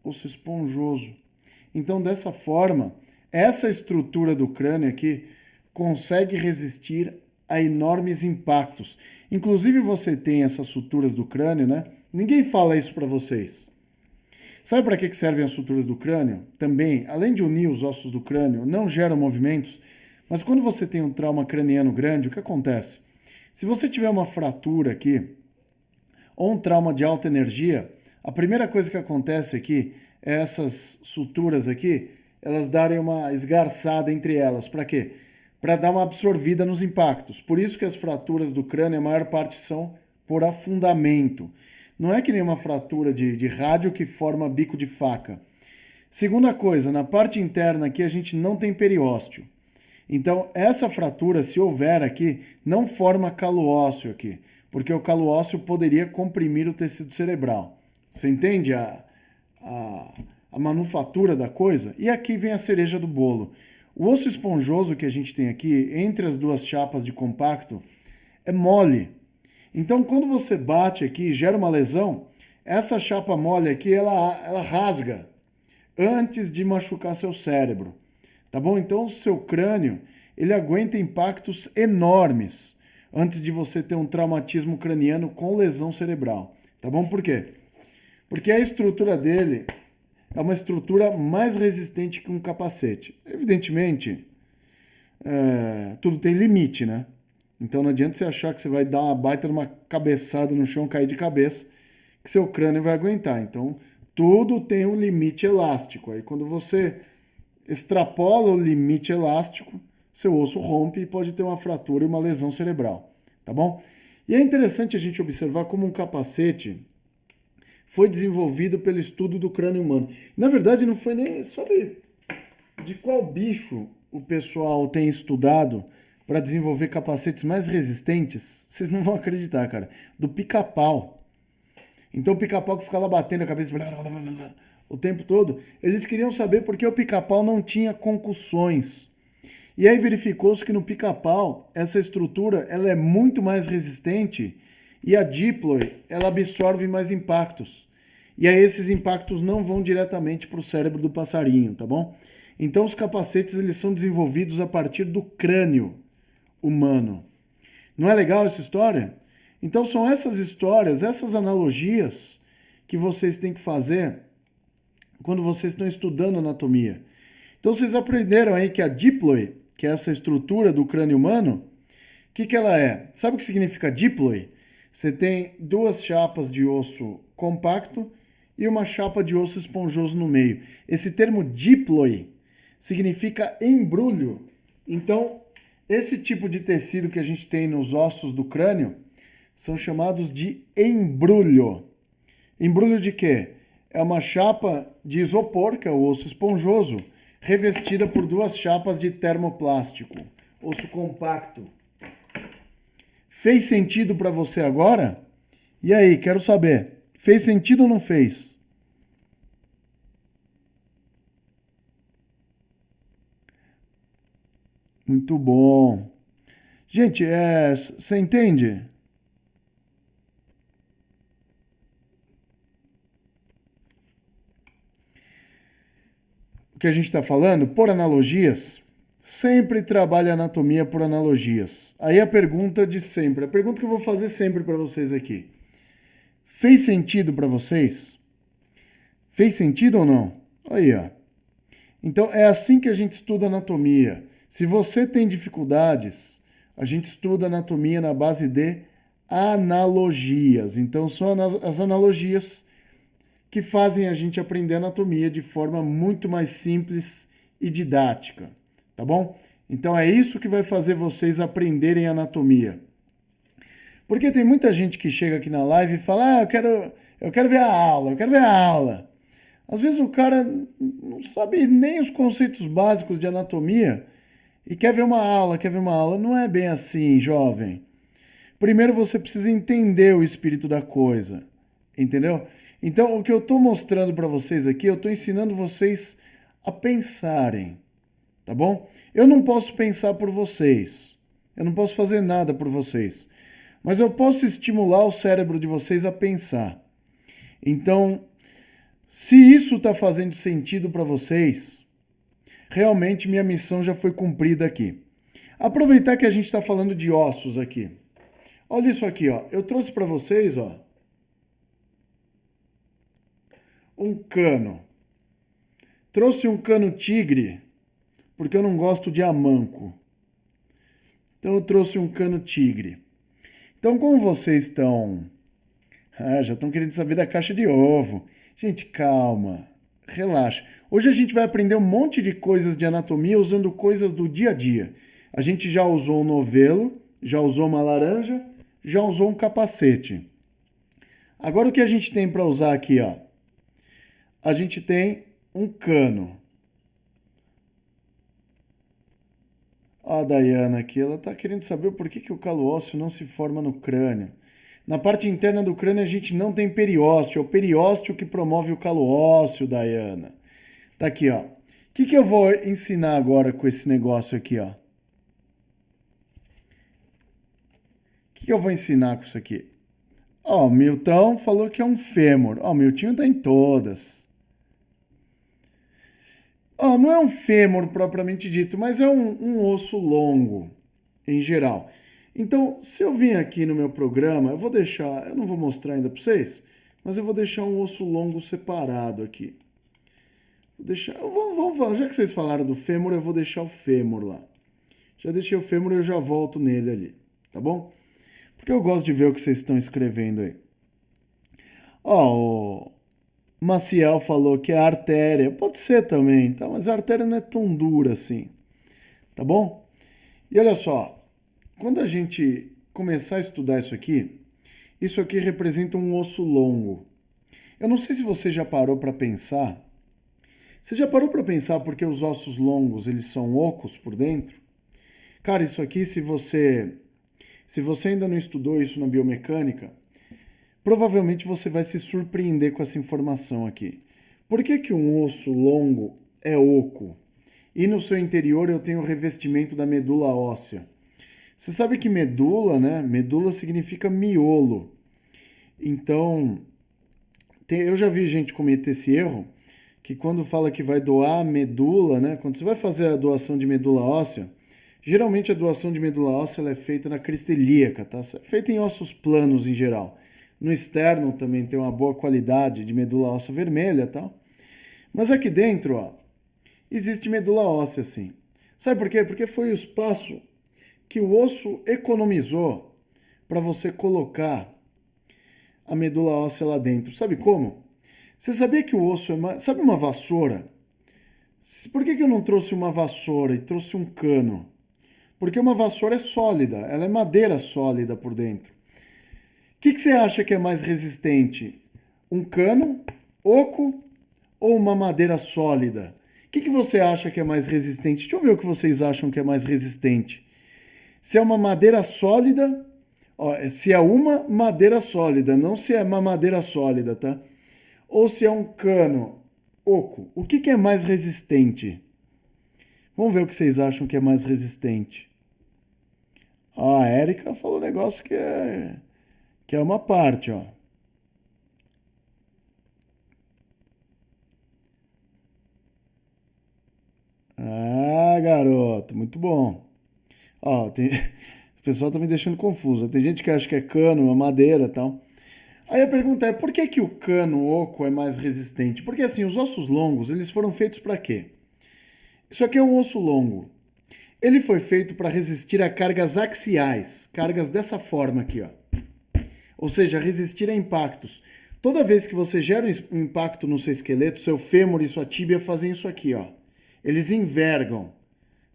Osso esponjoso. Então dessa forma, essa estrutura do crânio aqui consegue resistir a enormes impactos. Inclusive você tem essas suturas do crânio, né? Ninguém fala isso para vocês. Sabe para que servem as suturas do crânio? Também, além de unir os ossos do crânio, não geram movimentos, mas quando você tem um trauma craniano grande, o que acontece? Se você tiver uma fratura aqui, ou um trauma de alta energia, a primeira coisa que acontece aqui é essas suturas aqui, elas darem uma esgarçada entre elas. Para quê? Para dar uma absorvida nos impactos. Por isso que as fraturas do crânio, a maior parte são por afundamento. Não é que nem uma fratura de rádio que forma bico de faca. Segunda coisa, na parte interna aqui a gente não tem periósteo. Então, essa fratura, se houver aqui, não forma calo ósseo aqui, porque o calo ósseo poderia comprimir o tecido cerebral. Você entende a manufatura da coisa? E aqui vem a cereja do bolo. O osso esponjoso que a gente tem aqui, entre as duas chapas de compacto, é mole. Então, quando você bate aqui e gera uma lesão, essa chapa mole aqui, ela rasga antes de machucar seu cérebro. Tá bom? Então, o seu crânio, ele aguenta impactos enormes antes de você ter um traumatismo craniano com lesão cerebral. Tá bom? Por quê? Porque a estrutura dele é uma estrutura mais resistente que um capacete. Evidentemente, tudo tem limite, né? Então não adianta você achar que você vai dar uma baita numa cabeçada no chão, cair de cabeça, que seu crânio vai aguentar. Então tudo tem um limite elástico. Aí quando você extrapola o limite elástico, seu osso rompe e pode ter uma fratura e uma lesão cerebral. Tá bom? E é interessante a gente observar como um capacete foi desenvolvido pelo estudo do crânio humano. Na verdade não foi nem... Sabe de qual bicho o pessoal tem estudado para desenvolver capacetes mais resistentes? Vocês não vão acreditar, cara. Do pica-pau. Então o pica-pau que fica lá batendo a cabeça o tempo todo, eles queriam saber por que o pica-pau não tinha concussões. E aí verificou-se que no pica-pau essa estrutura ela é muito mais resistente e a diploe ela absorve mais impactos. E aí esses impactos não vão diretamente para o cérebro do passarinho, tá bom? Então os capacetes eles são desenvolvidos a partir do crânio humano. Não é legal essa história? Então são essas histórias, essas analogias que vocês têm que fazer quando vocês estão estudando anatomia. Então vocês aprenderam aí que a diploe, que é essa estrutura do crânio humano, o que ela é? Sabe o que significa diploe? Você tem duas chapas de osso compacto e uma chapa de osso esponjoso no meio. Esse termo diploe significa embrulho. Então, esse tipo de tecido que a gente tem nos ossos do crânio são chamados de embrulho. Embrulho de quê? É uma chapa de isopor, que é o osso esponjoso, revestida por duas chapas de termoplástico, osso compacto. Fez sentido para você agora? E aí, quero saber. Fez sentido ou não fez? Muito bom. Gente, você entende? O que a gente está falando? Por analogias. Sempre trabalha anatomia por analogias. Aí a pergunta de sempre, a pergunta que eu vou fazer sempre para vocês aqui. Fez sentido para vocês? Fez sentido ou não? Aí, ó. Então é assim que a gente estuda anatomia. Se você tem dificuldades, a gente estuda anatomia na base de analogias. Então são as analogias que fazem a gente aprender anatomia de forma muito mais simples e didática, tá bom? Então é isso que vai fazer vocês aprenderem anatomia. Porque tem muita gente que chega aqui na live e fala: eu quero ver a aula, eu quero ver a aula. Às vezes o cara não sabe nem os conceitos básicos de anatomia e quer ver uma aula, quer ver uma aula. Não é bem assim, jovem. Primeiro você precisa entender o espírito da coisa, entendeu? Então, o que eu estou mostrando para vocês aqui, eu estou ensinando vocês a pensarem, tá bom? Eu não posso pensar por vocês, eu não posso fazer nada por vocês, mas eu posso estimular o cérebro de vocês a pensar. Então, se isso está fazendo sentido para vocês, realmente minha missão já foi cumprida aqui. Aproveitar que a gente está falando de ossos aqui. Olha isso aqui, ó. Eu trouxe para vocês, ó, um cano. Trouxe um cano tigre, porque eu não gosto de amanco. Então eu trouxe um cano tigre. Então, como vocês estão... já estão querendo saber da caixa de ovo. Gente, calma. Relaxa. Hoje a gente vai aprender um monte de coisas de anatomia usando coisas do dia a dia. A gente já usou um novelo, já usou uma laranja, já usou um capacete. Agora o que a gente tem para usar aqui, ó? A gente tem um cano. Ó, a Dayana aqui, ela está querendo saber por que o calo ósseo não se forma no crânio. Na parte interna do crânio a gente não tem periósteo. É o periósteo que promove o calo ósseo, Dayana. Tá aqui, ó. O que eu vou ensinar agora com esse negócio aqui, ó? O que eu vou ensinar com isso aqui? Ó, o Milton falou que é um fêmur. Ó, o Miltinho tá em todas. Ó, não é um fêmur propriamente dito, mas é um osso longo, em geral. Então, se eu vim aqui no meu programa, eu vou deixar, eu não vou mostrar ainda para vocês, mas eu vou deixar um osso longo separado aqui. Vou deixar, já que vocês falaram do fêmur, eu vou deixar o fêmur lá. Já deixei o fêmur e eu já volto nele ali, tá bom? Porque eu gosto de ver o que vocês estão escrevendo aí. Ó, o Maciel falou que é artéria. Pode ser também, tá? Mas a artéria não é tão dura assim, tá bom? E olha só, quando a gente começar a estudar isso aqui representa um osso longo. Eu não sei se você já parou para pensar. Você já parou para pensar porque os ossos longos, eles são ocos por dentro? Cara, isso aqui, se você ainda não estudou isso na biomecânica, provavelmente você vai se surpreender com essa informação aqui. Por que um osso longo é oco? E no seu interior eu tenho o revestimento da medula óssea. Você sabe que medula, né? Medula significa miolo. Então, eu já vi gente cometer esse erro, que quando fala que vai doar medula, né? Quando você vai fazer a doação de medula óssea, geralmente a doação de medula óssea ela é feita na crista ilíaca, tá? É feita em ossos planos em geral. No externo também tem uma boa qualidade de medula óssea vermelha, tá? Mas aqui dentro, ó, existe medula óssea, sim. Sabe por quê? Porque foi o espaço que o osso economizou para você colocar a medula óssea lá dentro. Sabe como? Você sabia que o osso é mais... Sabe uma vassoura? Por que eu não trouxe uma vassoura e trouxe um cano? Porque uma vassoura é sólida, ela é madeira sólida por dentro. O que você acha que é mais resistente? Um cano, oco ou uma madeira sólida? O que você acha que é mais resistente? Deixa eu ver o que vocês acham que é mais resistente. Se é uma madeira sólida, ó, se é uma madeira sólida, não se é uma madeira sólida, tá? Ou se é um cano, oco. O que é mais resistente? Vamos ver o que vocês acham que é mais resistente. A Érica falou um negócio que é uma parte, ó. Ah, garoto, muito bom. Ó, o pessoal tá me deixando confuso. Tem gente que acha que é cano, é madeira e tal. Aí a pergunta é, por que que o cano oco é mais resistente? Porque assim, os ossos longos, eles foram feitos para quê? Isso aqui é um osso longo. Ele foi feito para resistir a cargas axiais, cargas dessa forma aqui, ó. Ou seja, resistir a impactos. Toda vez que você gera um impacto no seu esqueleto, seu fêmur e sua tíbia fazem isso aqui, ó. Eles envergam.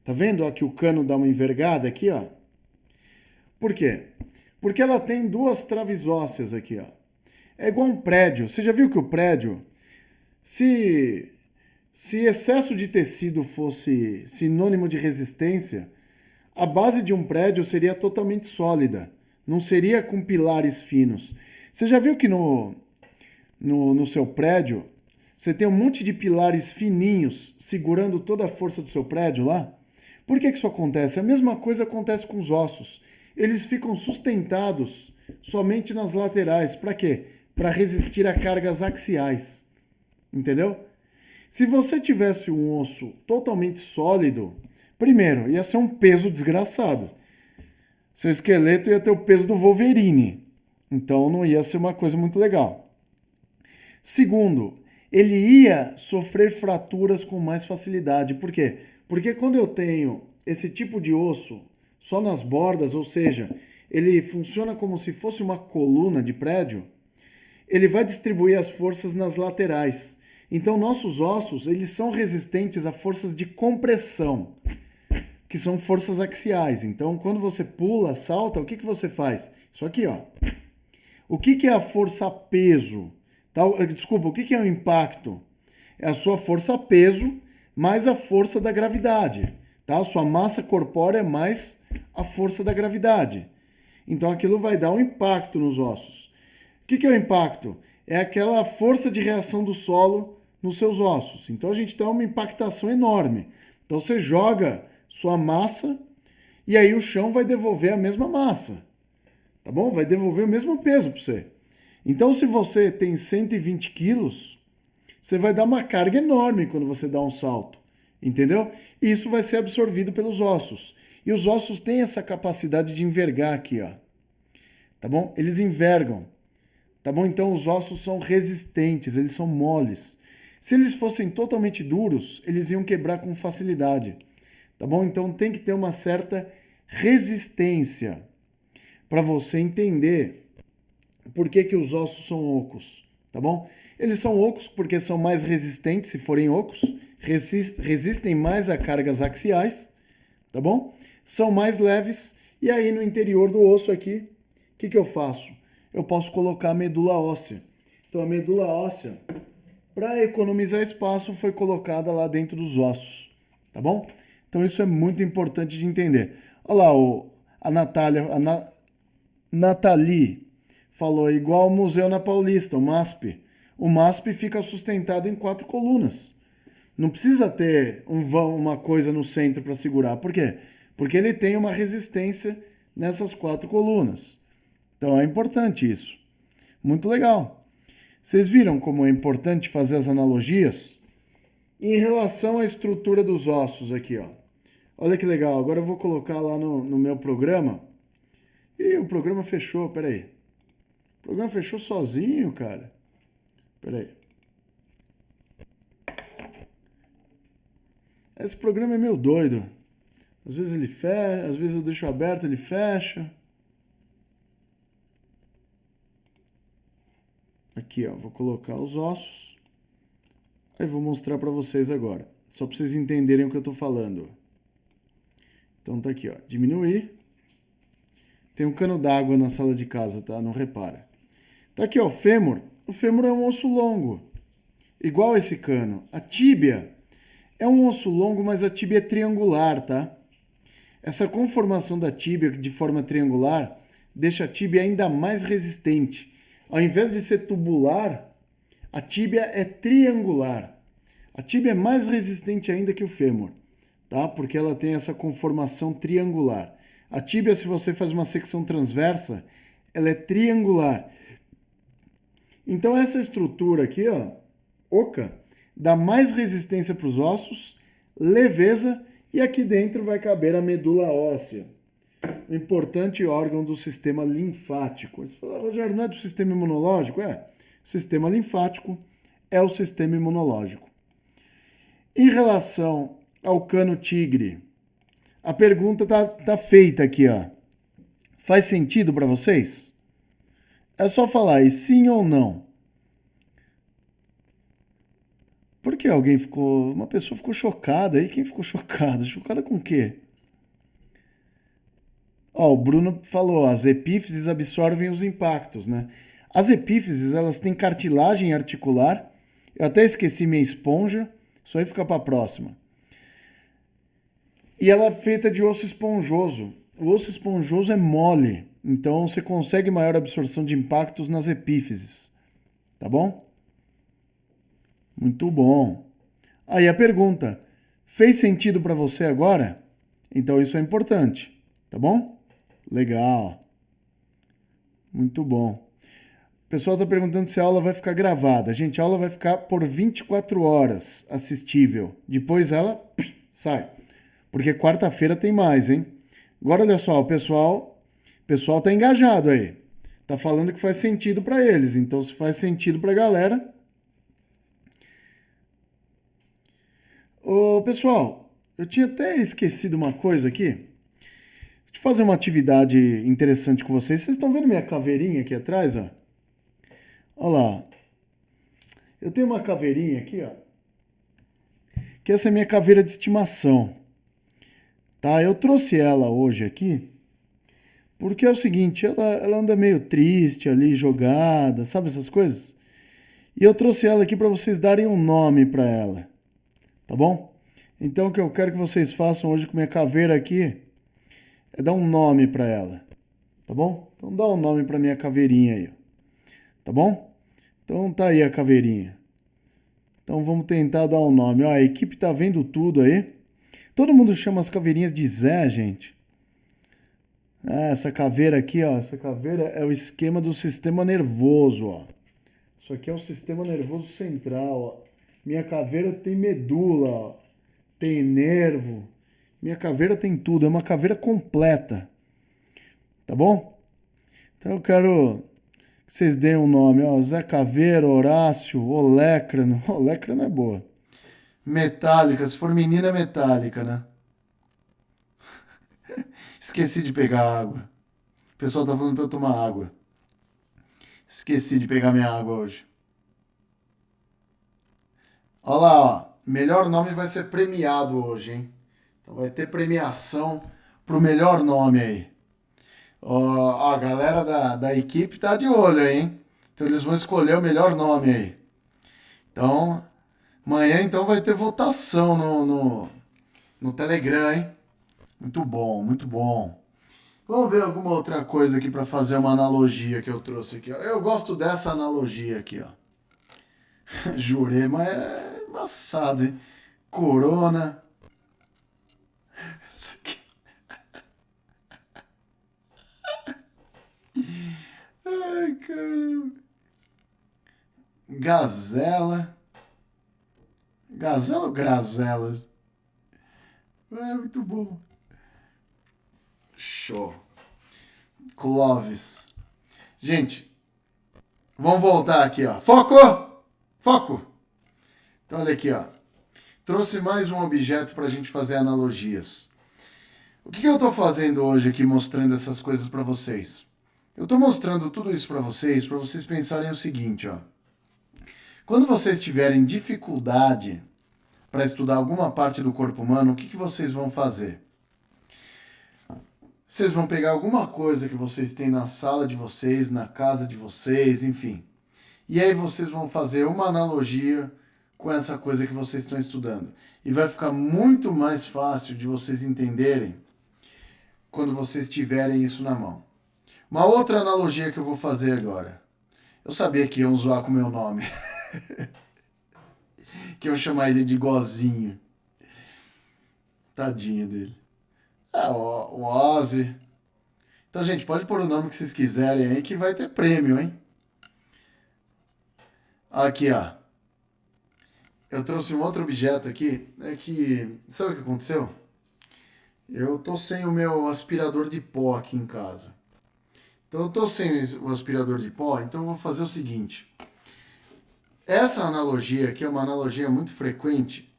Tá vendo ó, que o cano dá uma envergada aqui, ó? Por quê? Porque ela tem duas traves ósseas aqui, ó. É igual um prédio. Você já viu que o prédio, se excesso de tecido fosse sinônimo de resistência, a base de um prédio seria totalmente sólida. Não seria com pilares finos. Você já viu que no seu prédio, você tem um monte de pilares fininhos segurando toda a força do seu prédio lá? Por que isso acontece? A mesma coisa acontece com os ossos. Eles ficam sustentados somente nas laterais. Para quê? Para resistir a cargas axiais. Entendeu? Se você tivesse um osso totalmente sólido, primeiro, ia ser um peso desgraçado. Seu esqueleto ia ter o peso do Wolverine. Então não ia ser uma coisa muito legal. Segundo, ele ia sofrer fraturas com mais facilidade. Por quê? Porque quando eu tenho esse tipo de osso só nas bordas, ou seja, ele funciona como se fosse uma coluna de prédio, ele vai distribuir as forças nas laterais. Então nossos ossos, eles são resistentes a forças de compressão, que são forças axiais. Então quando você pula, salta, o que você faz? Isso aqui, ó. O que é a força peso? Desculpa, o que é o impacto? É a sua força peso mais a força da gravidade. Tá? A sua massa corpórea mais a força da gravidade. Então aquilo vai dar um impacto nos ossos. O que é o impacto? É aquela força de reação do solo nos seus ossos. Então a gente tem uma impactação enorme. Então você joga sua massa e aí o chão vai devolver a mesma massa. Tá bom? Vai devolver o mesmo peso para você. Então se você tem 120 quilos, você vai dar uma carga enorme quando você dá um salto. Entendeu? E isso vai ser absorvido pelos ossos. E os ossos têm essa capacidade de envergar aqui, ó. Tá bom? Eles envergam. Tá bom? Então os ossos são resistentes, eles são moles. Se eles fossem totalmente duros, eles iam quebrar com facilidade. Tá bom? Então tem que ter uma certa resistência para você entender por que os ossos são ocos. Tá bom? Eles são ocos porque são mais resistentes, se forem ocos, resistem mais a cargas axiais, tá bom? São mais leves, e aí no interior do osso aqui, o que eu faço? Eu posso colocar a medula óssea. Então a medula óssea, para economizar espaço, foi colocada lá dentro dos ossos, tá bom? Então isso é muito importante de entender. Olha lá, a Natália, Nathalie falou, igual o Museu na Paulista, o MASP. O MASP fica sustentado em 4 colunas. Não precisa ter uma coisa no centro para segurar. Por quê? Porque ele tem uma resistência nessas 4 colunas. Então é importante isso. Muito legal. Vocês viram como é importante fazer as analogias? Em relação à estrutura dos ossos aqui, ó. Olha que legal. Agora eu vou colocar lá no meu programa. Ih, o programa fechou, peraí. O programa fechou sozinho, cara. Peraí. Esse programa é meio doido. Às vezes ele fecha, às vezes eu deixo aberto, ele fecha. Aqui, ó, vou colocar os ossos. Aí vou mostrar para vocês agora. Só para vocês entenderem o que eu tô falando. Então tá aqui, ó, diminuir. Tem um cano d'água na sala de casa, tá? Não repara. Tá aqui, ó, o fêmur. O fêmur é um osso longo. Igual esse cano. A tíbia é um osso longo, mas a tíbia é triangular, tá? Essa conformação da tíbia de forma triangular deixa a tíbia ainda mais resistente. Ao invés de ser tubular, a tíbia é triangular. A tíbia é mais resistente ainda que o fêmur, tá? Porque ela tem essa conformação triangular. A tíbia, se você faz uma secção transversa, ela é triangular. Então essa estrutura aqui, ó, oca, dá mais resistência para os ossos, leveza, e aqui dentro vai caber a medula óssea, um importante órgão do sistema linfático. Você fala, Rogério, não é do sistema imunológico? É, o sistema linfático é o sistema imunológico. Em relação ao cano tigre, a pergunta tá feita aqui, ó. Faz sentido para vocês? É só falar aí sim ou não. Por que alguém ficou... Uma pessoa ficou chocada aí. Quem ficou chocada? Chocada com o quê? Ó, o Bruno falou, as epífises absorvem os impactos, né? As epífises, elas têm cartilagem articular. Eu até esqueci minha esponja. Isso aí fica para a próxima. E ela é feita de osso esponjoso. O osso esponjoso é mole. Então você consegue maior absorção de impactos nas epífises. Tá bom? Muito bom. Aí a pergunta, fez sentido para você agora? Então isso é importante, tá bom? Legal. Muito bom. O pessoal está perguntando se a aula vai ficar gravada. Gente, a aula vai ficar por 24 horas assistível. Depois ela sai. Porque quarta-feira tem mais, hein? Agora olha só, o pessoal tá engajado aí. Tá falando que faz sentido para eles. Então se faz sentido para a galera... Ô, pessoal, eu tinha até esquecido uma coisa aqui. Deixa eu fazer uma atividade interessante com vocês. Vocês estão vendo minha caveirinha aqui atrás, ó? Olha lá. Eu tenho uma caveirinha aqui, ó. Que essa é a minha caveira de estimação. Tá? Eu trouxe ela hoje aqui. Porque é o seguinte, ela anda meio triste ali, jogada, sabe essas coisas? E eu trouxe ela aqui para vocês darem um nome para ela. Tá bom? Então o que eu quero que vocês façam hoje com minha caveira aqui é dar um nome para ela. Tá bom? Então dá um nome para minha caveirinha aí. Tá bom? Então tá aí a caveirinha. Então vamos tentar dar um nome. Ó, a equipe tá vendo tudo aí. Todo mundo chama as caveirinhas de Zé, gente. Essa caveira aqui, ó. Essa caveira é o esquema do sistema nervoso, ó. Isso aqui é o sistema nervoso central, ó. Minha caveira tem medula, ó. Tem nervo. Minha caveira tem tudo. É uma caveira completa. Tá bom? Então eu quero que vocês deem um nome. Ó. Zé Caveira, Horácio, Olécrano. Olécrano é boa. Metálica. Se for menina, é metálica, né? Esqueci de pegar água. O pessoal tá falando pra eu tomar água. Esqueci de pegar minha água hoje. Olha lá, ó. Melhor nome vai ser premiado hoje, hein? Então vai ter premiação pro melhor nome aí. Ó, a galera da equipe tá de olho aí, hein? Então eles vão escolher o melhor nome aí. Então, amanhã então vai ter votação no Telegram, hein? Muito bom, muito bom. Vamos ver alguma outra coisa aqui para fazer uma analogia que eu trouxe aqui. Ó. Eu gosto dessa analogia aqui, ó. Jurema é embaçado, hein? Corona. Essa aqui. Ai, caramba. Gazela. Gazela ou grazela? É muito bom. Show. Clóvis. Gente, vamos voltar aqui, ó. Foco! Foco! Então, olha aqui, ó. Trouxe mais um objeto para a gente fazer analogias. O que eu estou fazendo hoje aqui mostrando essas coisas para vocês? Eu estou mostrando tudo isso para vocês pensarem o seguinte, ó. Quando vocês tiverem dificuldade para estudar alguma parte do corpo humano, o que vocês vão fazer? Vocês vão pegar alguma coisa que vocês têm na sala de vocês, na casa de vocês, enfim. E aí vocês vão fazer uma analogia com essa coisa que vocês estão estudando. E vai ficar muito mais fácil de vocês entenderem quando vocês tiverem isso na mão. Uma outra analogia que eu vou fazer agora. Eu sabia que iam zoar com o meu nome. Que iam chamar ele de Gozinho. Tadinho dele. O Ozzy. Então, gente, pode pôr o nome que vocês quiserem aí que vai ter prêmio, hein? Aqui, ó. Eu trouxe um outro objeto aqui. É que... Sabe o que aconteceu? Eu tô sem o meu aspirador de pó aqui em casa. Então eu tô sem o aspirador de pó, então eu vou fazer o seguinte. Essa analogia aqui é uma analogia muito frequente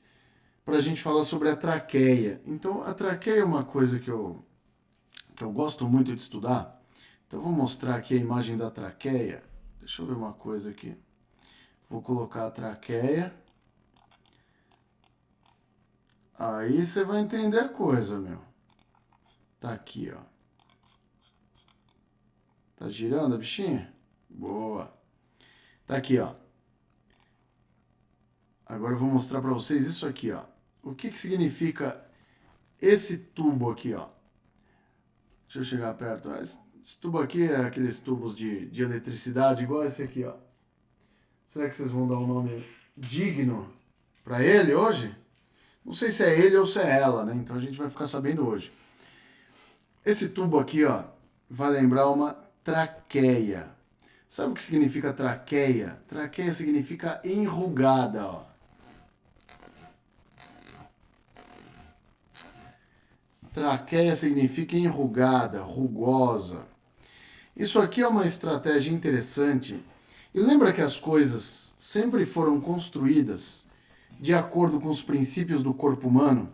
para a gente falar sobre a traqueia. Então a traqueia é uma coisa que eu gosto muito de estudar. Então eu vou mostrar aqui a imagem da traqueia. Deixa eu ver uma coisa aqui. Vou colocar a traqueia. Aí você vai entender a coisa, meu. Tá aqui, ó. Tá girando a bichinha? Boa. Tá aqui, ó. Agora eu vou mostrar para vocês isso aqui, ó. O que significa esse tubo aqui, ó. Deixa eu chegar perto. Esse tubo aqui é aqueles tubos de eletricidade, igual esse aqui, ó. Será que vocês vão dar um nome digno para ele hoje? Não sei se é ele ou se é ela, né? Então a gente vai ficar sabendo hoje. Esse tubo aqui, ó, vai lembrar uma traqueia. Sabe o que significa traqueia? Traqueia significa enrugada, ó. Traqueia significa enrugada, rugosa. Isso aqui é uma estratégia interessante. E lembra que as coisas sempre foram construídas de acordo com os princípios do corpo humano?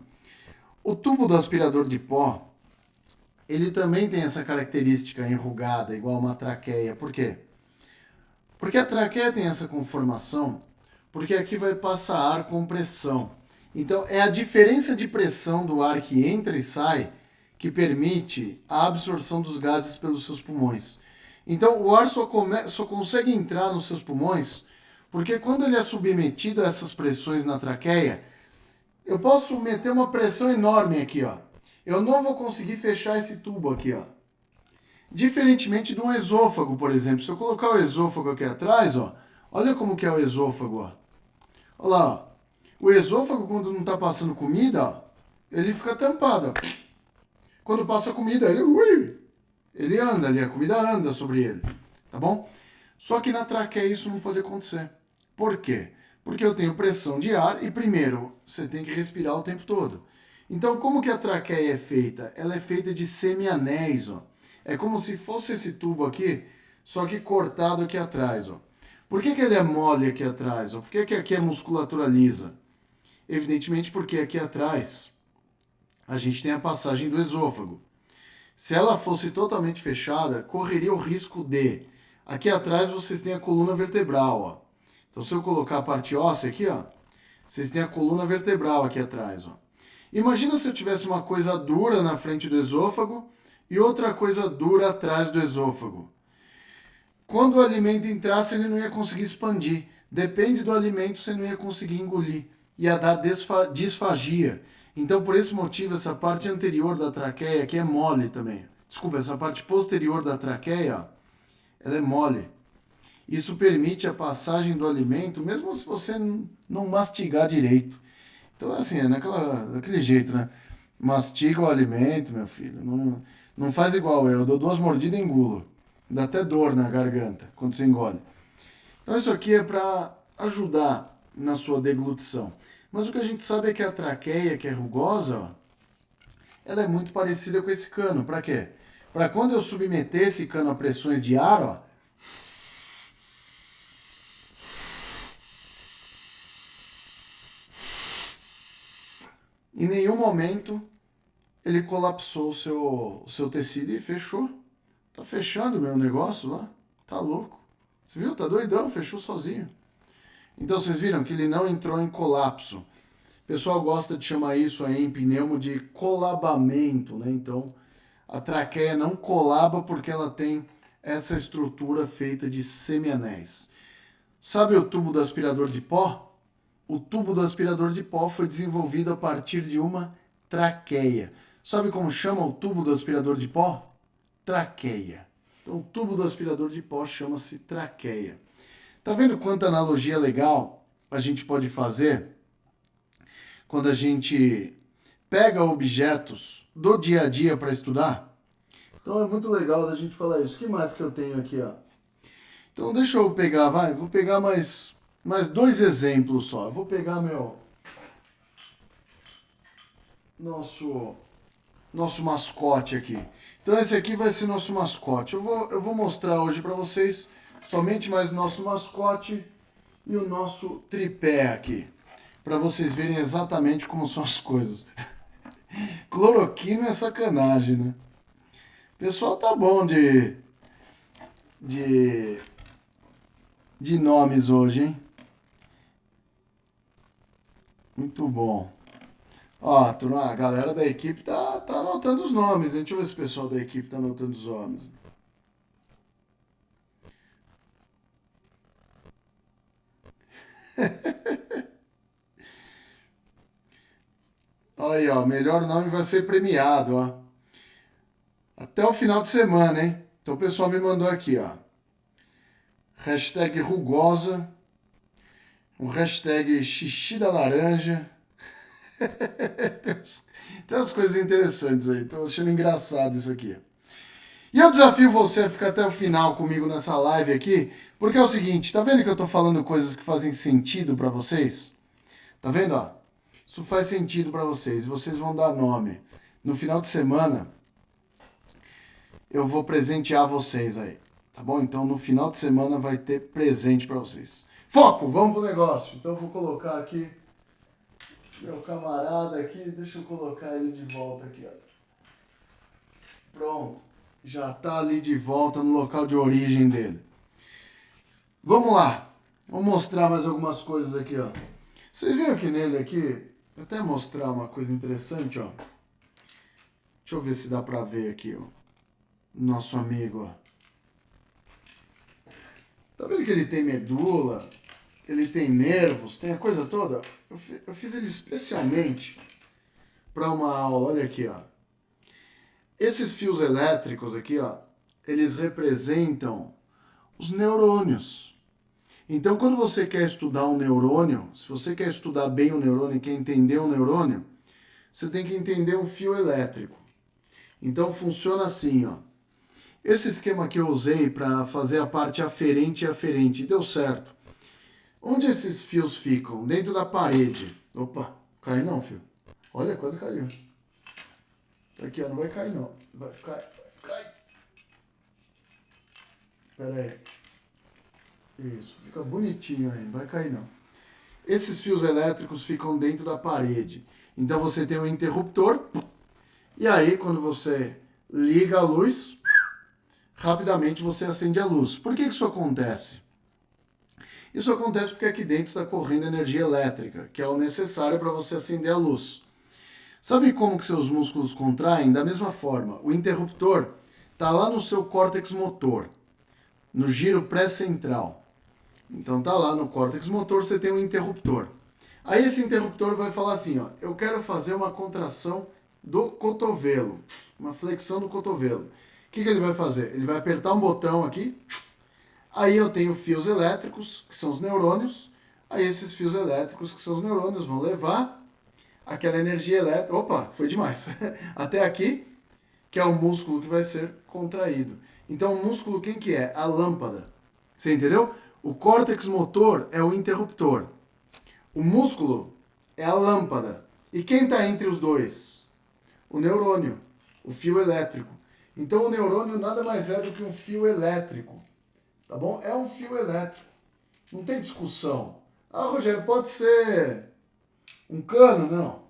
O tubo do aspirador de pó, ele também tem essa característica enrugada, igual uma traqueia. Por quê? Porque a traqueia tem essa conformação, porque aqui vai passar ar com pressão. Então, é a diferença de pressão do ar que entra e sai que permite a absorção dos gases pelos seus pulmões. Então, o ar só consegue entrar nos seus pulmões porque quando ele é submetido a essas pressões na traqueia, eu posso meter uma pressão enorme aqui, ó. Eu não vou conseguir fechar esse tubo aqui, ó. Diferentemente de um esôfago, por exemplo. Se eu colocar o esôfago aqui atrás, ó, olha como que é o esôfago, ó. Olha lá, ó. O esôfago, quando não está passando comida, ó, ele fica tampado. Ó. Quando passa comida, ele anda ali, a comida anda sobre ele, tá bom? Só que na traqueia isso não pode acontecer. Por quê? Porque eu tenho pressão de ar e, primeiro, você tem que respirar o tempo todo. Então, como que a traqueia é feita? Ela é feita de semianéis, ó. É como se fosse esse tubo aqui, só que cortado aqui atrás, ó. Por que ele é mole aqui atrás? Ó? Por que aqui é musculatura lisa? Evidentemente porque aqui atrás a gente tem a passagem do esôfago. Se ela fosse totalmente fechada, correria o risco de... Aqui atrás vocês têm a coluna vertebral, ó. Então se eu colocar a parte óssea aqui, ó, vocês têm a coluna vertebral aqui atrás, ó. Imagina se eu tivesse uma coisa dura na frente do esôfago e outra coisa dura atrás do esôfago. Quando o alimento entrasse, ele não ia conseguir expandir. Depende do alimento, você não ia conseguir engolir. Ia dar disfagia. Então, por esse motivo, essa parte anterior da traqueia aqui é mole também. Desculpa, essa parte posterior da traqueia, ó, ela é mole. Isso permite a passagem do alimento, mesmo se você não mastigar direito. Então, assim, é daquele jeito, né? Mastiga o alimento, meu filho. Não faz igual eu dou 2 mordidas e engulo. Dá até dor na garganta quando você engole. Então, isso aqui é para ajudar na sua deglutição. Mas o que a gente sabe é que a traqueia, que é rugosa, ó, ela é muito parecida com esse cano. Para quê? Para quando eu submeter esse cano a pressões de ar, ó, em nenhum momento ele colapsou o seu tecido e fechou. Tá fechando o meu negócio lá. Tá louco. Você viu? Tá doidão, fechou sozinho. Então vocês viram que ele não entrou em colapso. O pessoal gosta de chamar isso aí em pneumo de colabamento, né? Então a traqueia não colaba porque ela tem essa estrutura feita de semianéis. Sabe o tubo do aspirador de pó? O tubo do aspirador de pó foi desenvolvido a partir de uma traqueia. Sabe como chama o tubo do aspirador de pó? Traqueia. Então, o tubo do aspirador de pó chama-se traqueia. Tá vendo quanta analogia legal a gente pode fazer quando a gente pega objetos do dia a dia para estudar? Então, é muito legal da gente falar isso. O que mais que eu tenho aqui, ó? Então, deixa eu pegar, vou pegar mais 2 exemplos só. Eu vou pegar nosso mascote aqui. Então esse aqui vai ser nosso mascote. Eu vou mostrar hoje para vocês somente mais nosso mascote e o nosso tripé aqui, para vocês verem exatamente como são as coisas. Cloroquina é sacanagem, né? O pessoal tá bom de nomes hoje, hein? Muito bom. Ó, turma, a galera da equipe tá anotando os nomes, hein? Deixa eu ver se o pessoal da equipe tá anotando os nomes. Aí, ó, melhor nome vai ser premiado, ó. Até o final de semana, hein? Então o pessoal me mandou aqui, ó. Hashtag rugosa. Um hashtag xixi da laranja. Tem umas coisas interessantes aí. Tô achando engraçado isso aqui. E eu desafio você a ficar até o final comigo nessa live aqui, porque é o seguinte, tá vendo que eu tô falando coisas que fazem sentido pra vocês? Tá vendo, ó? Isso faz sentido pra vocês, vocês vão dar nome. No final de semana, eu vou presentear vocês aí, tá bom? Então, no final de semana vai ter presente pra vocês. Foco, vamos pro negócio. Então, eu vou colocar aqui meu camarada aqui, deixa eu colocar ele de volta aqui, ó. Pronto. Já tá ali de volta no local de origem dele. Vamos lá. Vamos mostrar mais algumas coisas aqui, ó. Vocês viram que nele aqui, vou até mostrar uma coisa interessante, ó. Deixa eu ver se dá pra ver aqui, ó. Nosso amigo, ó. Tá vendo que ele tem medula, ele tem nervos, tem a coisa toda? Eu fiz ele especialmente para uma aula, olha aqui, ó. Esses fios elétricos aqui, ó, eles representam os neurônios. Então, quando você quer estudar um neurônio, se você quer estudar bem o neurônio, quer entender um neurônio, você tem que entender um fio elétrico. Então, funciona assim, ó. Esse esquema que eu usei para fazer a parte aferente e aferente, deu certo. Onde esses fios ficam? Dentro da parede. Opa, cai não, fio. Olha, quase caiu. Aqui, ó, não vai cair não. Vai ficar. Pera aí. Isso, fica bonitinho aí, não vai cair não. Esses fios elétricos ficam dentro da parede. Então você tem um interruptor. E aí, quando você liga a luz, rapidamente você acende a luz. Por que isso acontece? Isso acontece porque aqui dentro está correndo energia elétrica, que é o necessário para você acender a luz. Sabe como que seus músculos contraem? Da mesma forma, o interruptor está lá no seu córtex motor, no giro pré-central. Então tá lá no córtex motor, você tem um interruptor. Aí esse interruptor vai falar assim, ó, eu quero fazer uma contração do cotovelo, uma flexão do cotovelo. O que ele vai fazer? Ele vai apertar um botão aqui, aí eu tenho fios elétricos, que são os neurônios, aí esses fios elétricos, que são os neurônios, vão levar aquela energia elétrica, opa, foi demais, até aqui, que é o músculo que vai ser contraído. Então o músculo quem que é? A lâmpada. Você entendeu? O córtex motor é o interruptor. O músculo é a lâmpada. E quem está entre os dois? O neurônio, o fio elétrico. Então o neurônio nada mais é do que um fio elétrico. Tá bom? É um fio elétrico. Não tem discussão. Ah, Rogério, pode ser um cano? Não.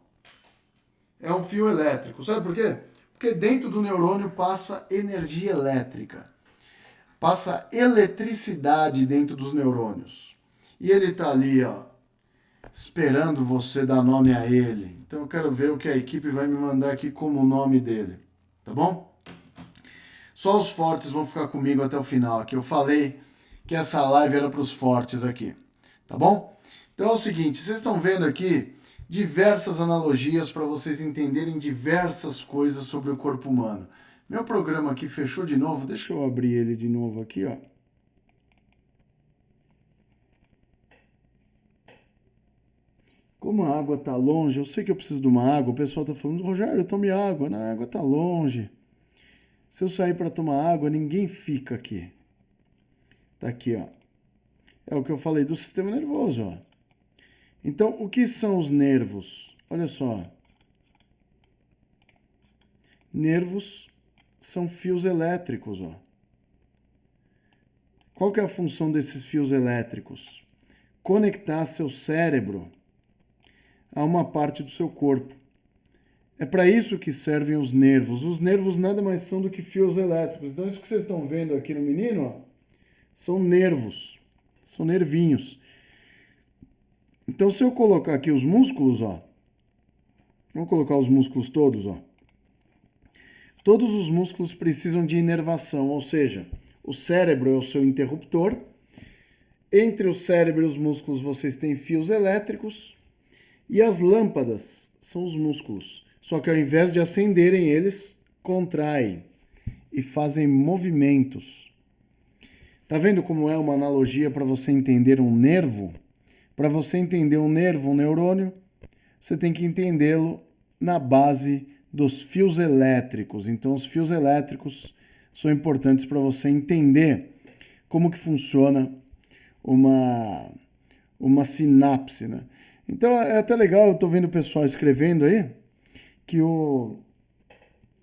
É um fio elétrico. Sabe por quê? Porque dentro do neurônio passa energia elétrica. Passa eletricidade dentro dos neurônios. E ele está ali, ó, esperando você dar nome a ele. Então eu quero ver o que a equipe vai me mandar aqui como nome dele. Tá bom? Só os fortes vão ficar comigo até o final aqui. Eu falei que essa live era para os fortes aqui. Tá bom? Então é o seguinte, vocês estão vendo aqui diversas analogias para vocês entenderem diversas coisas sobre o corpo humano. Meu programa aqui fechou de novo. Deixa eu abrir ele de novo aqui, ó. Como a água tá longe, eu sei que eu preciso de uma água. O pessoal tá falando, Rogério, tome água. Não, a água tá longe. Se eu sair para tomar água, ninguém fica aqui. Tá aqui, ó. É o que eu falei do sistema nervoso, ó. Então, o que são os nervos? Olha só. Nervos são fios elétricos, ó. Qual que é a função desses fios elétricos? Conectar seu cérebro a uma parte do seu corpo. É para isso que servem os nervos. Os nervos nada mais são do que fios elétricos. Então, isso que vocês estão vendo aqui no menino, ó, são nervos. São nervinhos. Então, se eu colocar aqui os músculos, ó, vou colocar os músculos todos, ó. Todos os músculos precisam de inervação, ou seja, o cérebro é o seu interruptor. Entre o cérebro e os músculos vocês têm fios elétricos e as lâmpadas são os músculos. Só que ao invés de acenderem, eles contraem e fazem movimentos. Tá vendo como é uma analogia para você entender um nervo? Para você entender um nervo, um neurônio, você tem que entendê-lo na base dos fios elétricos. Então, os fios elétricos são importantes para você entender como que funciona uma sinapse, né? Então, é até legal, eu estou vendo o pessoal escrevendo aí, que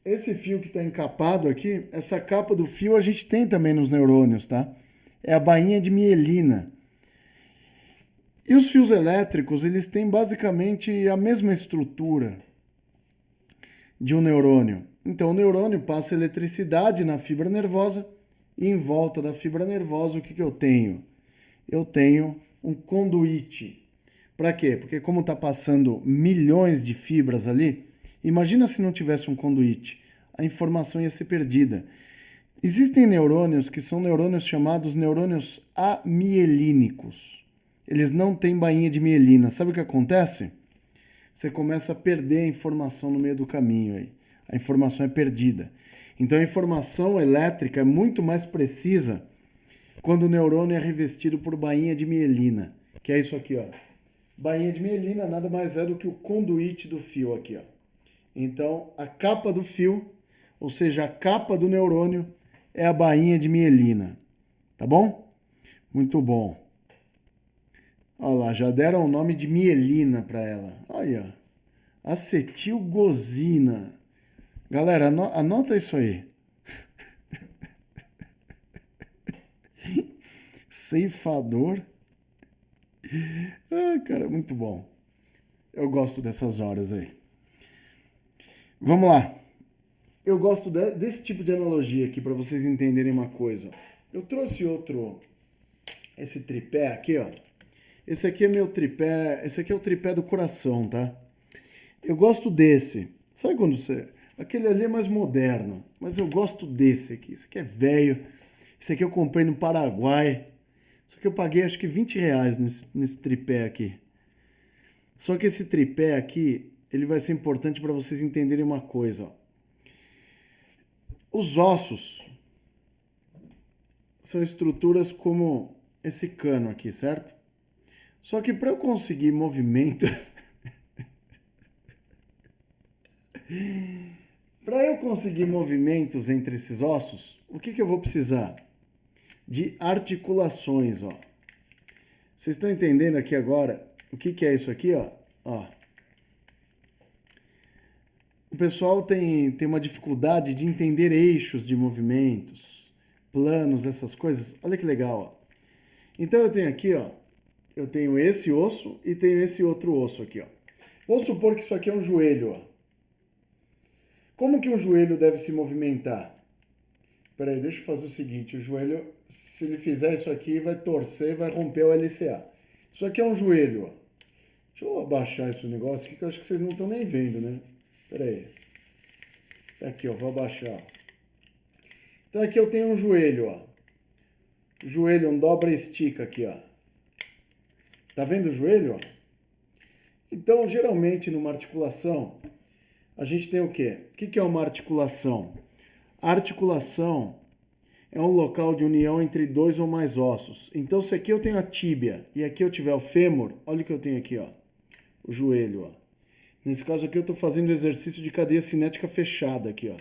esse fio que está encapado aqui, essa capa do fio a gente tem também nos neurônios, tá? É a bainha de mielina. E os fios elétricos, eles têm basicamente a mesma estrutura de um neurônio. Então, o neurônio passa eletricidade na fibra nervosa e em volta da fibra nervosa, o que eu tenho? Eu tenho um conduíte. Para quê? Porque como está passando milhões de fibras ali, imagina se não tivesse um conduíte. A informação ia ser perdida. Existem neurônios que são neurônios chamados neurônios amielínicos. Eles não têm bainha de mielina. Sabe o que acontece? Você começa a perder a informação no meio do caminho aí. A informação é perdida. Então a informação elétrica é muito mais precisa quando o neurônio é revestido por bainha de mielina, que é isso aqui, ó. Bainha de mielina nada mais é do que o conduíte do fio aqui, ó. Então a capa do fio, ou seja, a capa do neurônio é a bainha de mielina. Tá bom? Muito bom. Olha lá, já deram o nome de mielina para ela. Olha, acetilgozina. Galera, anota isso aí. Ceifador. Ah, cara, muito bom. Eu gosto dessas horas aí. Vamos lá. Eu gosto desse tipo de analogia aqui para vocês entenderem uma coisa. Eu trouxe esse tripé aqui, ó. Esse aqui é meu tripé, esse aqui é o tripé do coração, tá? Eu gosto desse. Sabe quando você... Aquele ali é mais moderno, mas eu gosto desse aqui. Esse aqui é velho. Esse aqui eu comprei no Paraguai. Isso aqui eu paguei acho que R$20 nesse tripé aqui. Só que esse tripé aqui, ele vai ser importante para vocês entenderem uma coisa, ó. Os ossos são estruturas como esse cano aqui, certo? Só que para eu conseguir movimento, para eu conseguir movimentos entre esses ossos, o que eu vou precisar? De articulações, ó. Vocês estão entendendo aqui agora o que é isso aqui, ó? Ó. O pessoal tem uma dificuldade de entender eixos de movimentos, planos, essas coisas. Olha que legal, ó. Então eu tenho aqui, ó. Eu tenho esse osso e tenho esse outro osso aqui, ó. Vou supor que isso aqui é um joelho, ó. Como que um joelho deve se movimentar? Peraí, deixa eu fazer o seguinte, o joelho, se ele fizer isso aqui, vai torcer, vai romper o LCA. Isso aqui é um joelho, ó. Deixa eu abaixar esse negócio aqui, que eu acho que vocês não estão nem vendo, né? Peraí. Aqui, ó, vou abaixar. Então aqui eu tenho um joelho, ó. Joelho, um dobra e estica aqui, ó. Tá vendo o joelho, ó? Então, geralmente, numa articulação, a gente tem o quê? O que é uma articulação? A articulação é um local de união entre dois ou mais ossos. Então, se aqui eu tenho a tíbia e aqui eu tiver o fêmur, olha o que eu tenho aqui, ó. O joelho, ó. Nesse caso aqui eu estou fazendo o exercício de cadeia cinética fechada aqui, ó.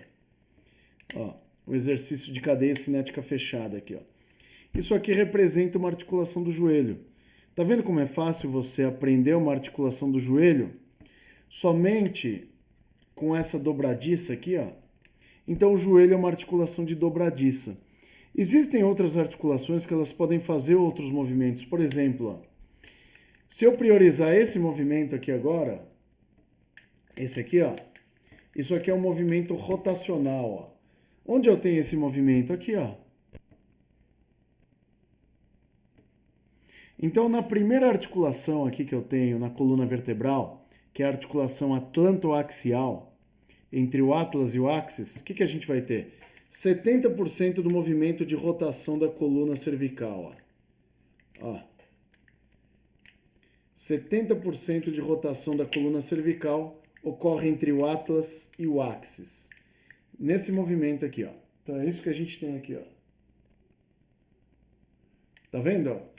Ó, o exercício de cadeia cinética fechada aqui, ó. Isso aqui representa uma articulação do joelho. Tá vendo como é fácil você aprender uma articulação do joelho? Somente com essa dobradiça aqui, ó. Então o joelho é uma articulação de dobradiça. Existem outras articulações que elas podem fazer outros movimentos. Por exemplo, ó, se eu priorizar esse movimento aqui agora, esse aqui, ó, isso aqui é um movimento rotacional, ó. Onde eu tenho esse movimento? Aqui, ó. Então, na primeira articulação aqui que eu tenho na coluna vertebral, que é a articulação atlantoaxial, entre o atlas e o axis, o que a gente vai ter? 70% do movimento de rotação da coluna cervical, ó. 70% de rotação da coluna cervical ocorre entre o atlas e o axis. Nesse movimento aqui, ó. Então é isso que a gente tem aqui, ó. Tá vendo, ó?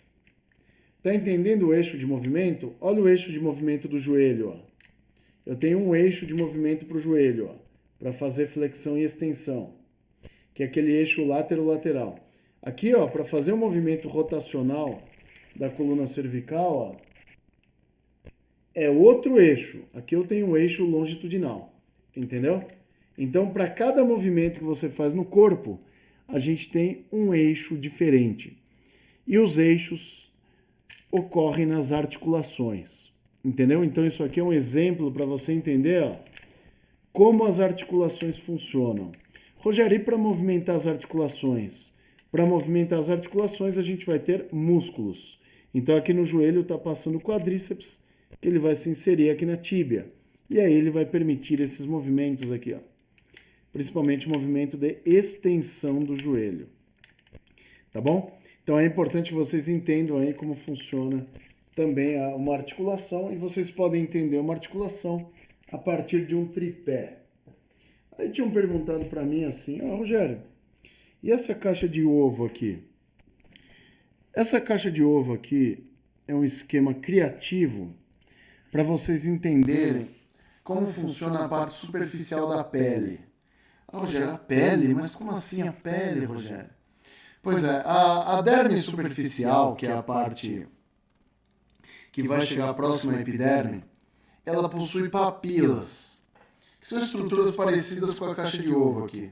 Tá entendendo o eixo de movimento? Olha o eixo de movimento do joelho, ó. Eu tenho um eixo de movimento para o joelho, ó, para fazer flexão e extensão, que é aquele eixo látero-lateral. Aqui, ó, para fazer o movimento rotacional da coluna cervical, ó, é outro eixo. Aqui eu tenho um eixo longitudinal, entendeu? Então, para cada movimento que você faz no corpo, a gente tem um eixo diferente. E os eixos ocorrem nas articulações, entendeu? Então, isso aqui é um exemplo para você entender, ó, como as articulações funcionam. Rogério, e para movimentar as articulações? Para movimentar as articulações, a gente vai ter músculos. Então, aqui no joelho está passando o quadríceps, que ele vai se inserir aqui na tíbia. E aí ele vai permitir esses movimentos aqui, ó. Principalmente o movimento de extensão do joelho. Tá bom? Então é importante que vocês entendam aí como funciona também uma articulação, e vocês podem entender uma articulação a partir de um tripé. Aí tinham perguntado para mim assim, Rogério, e essa caixa de ovo aqui? Essa caixa de ovo aqui é um esquema criativo para vocês entenderem como funciona a parte superficial da pele. Rogério, a pele? Mas como assim a pele, Rogério? Pois é, a derme superficial, que é a parte que vai chegar próxima à epiderme, ela possui papilas, que são estruturas parecidas com a caixa de ovo aqui.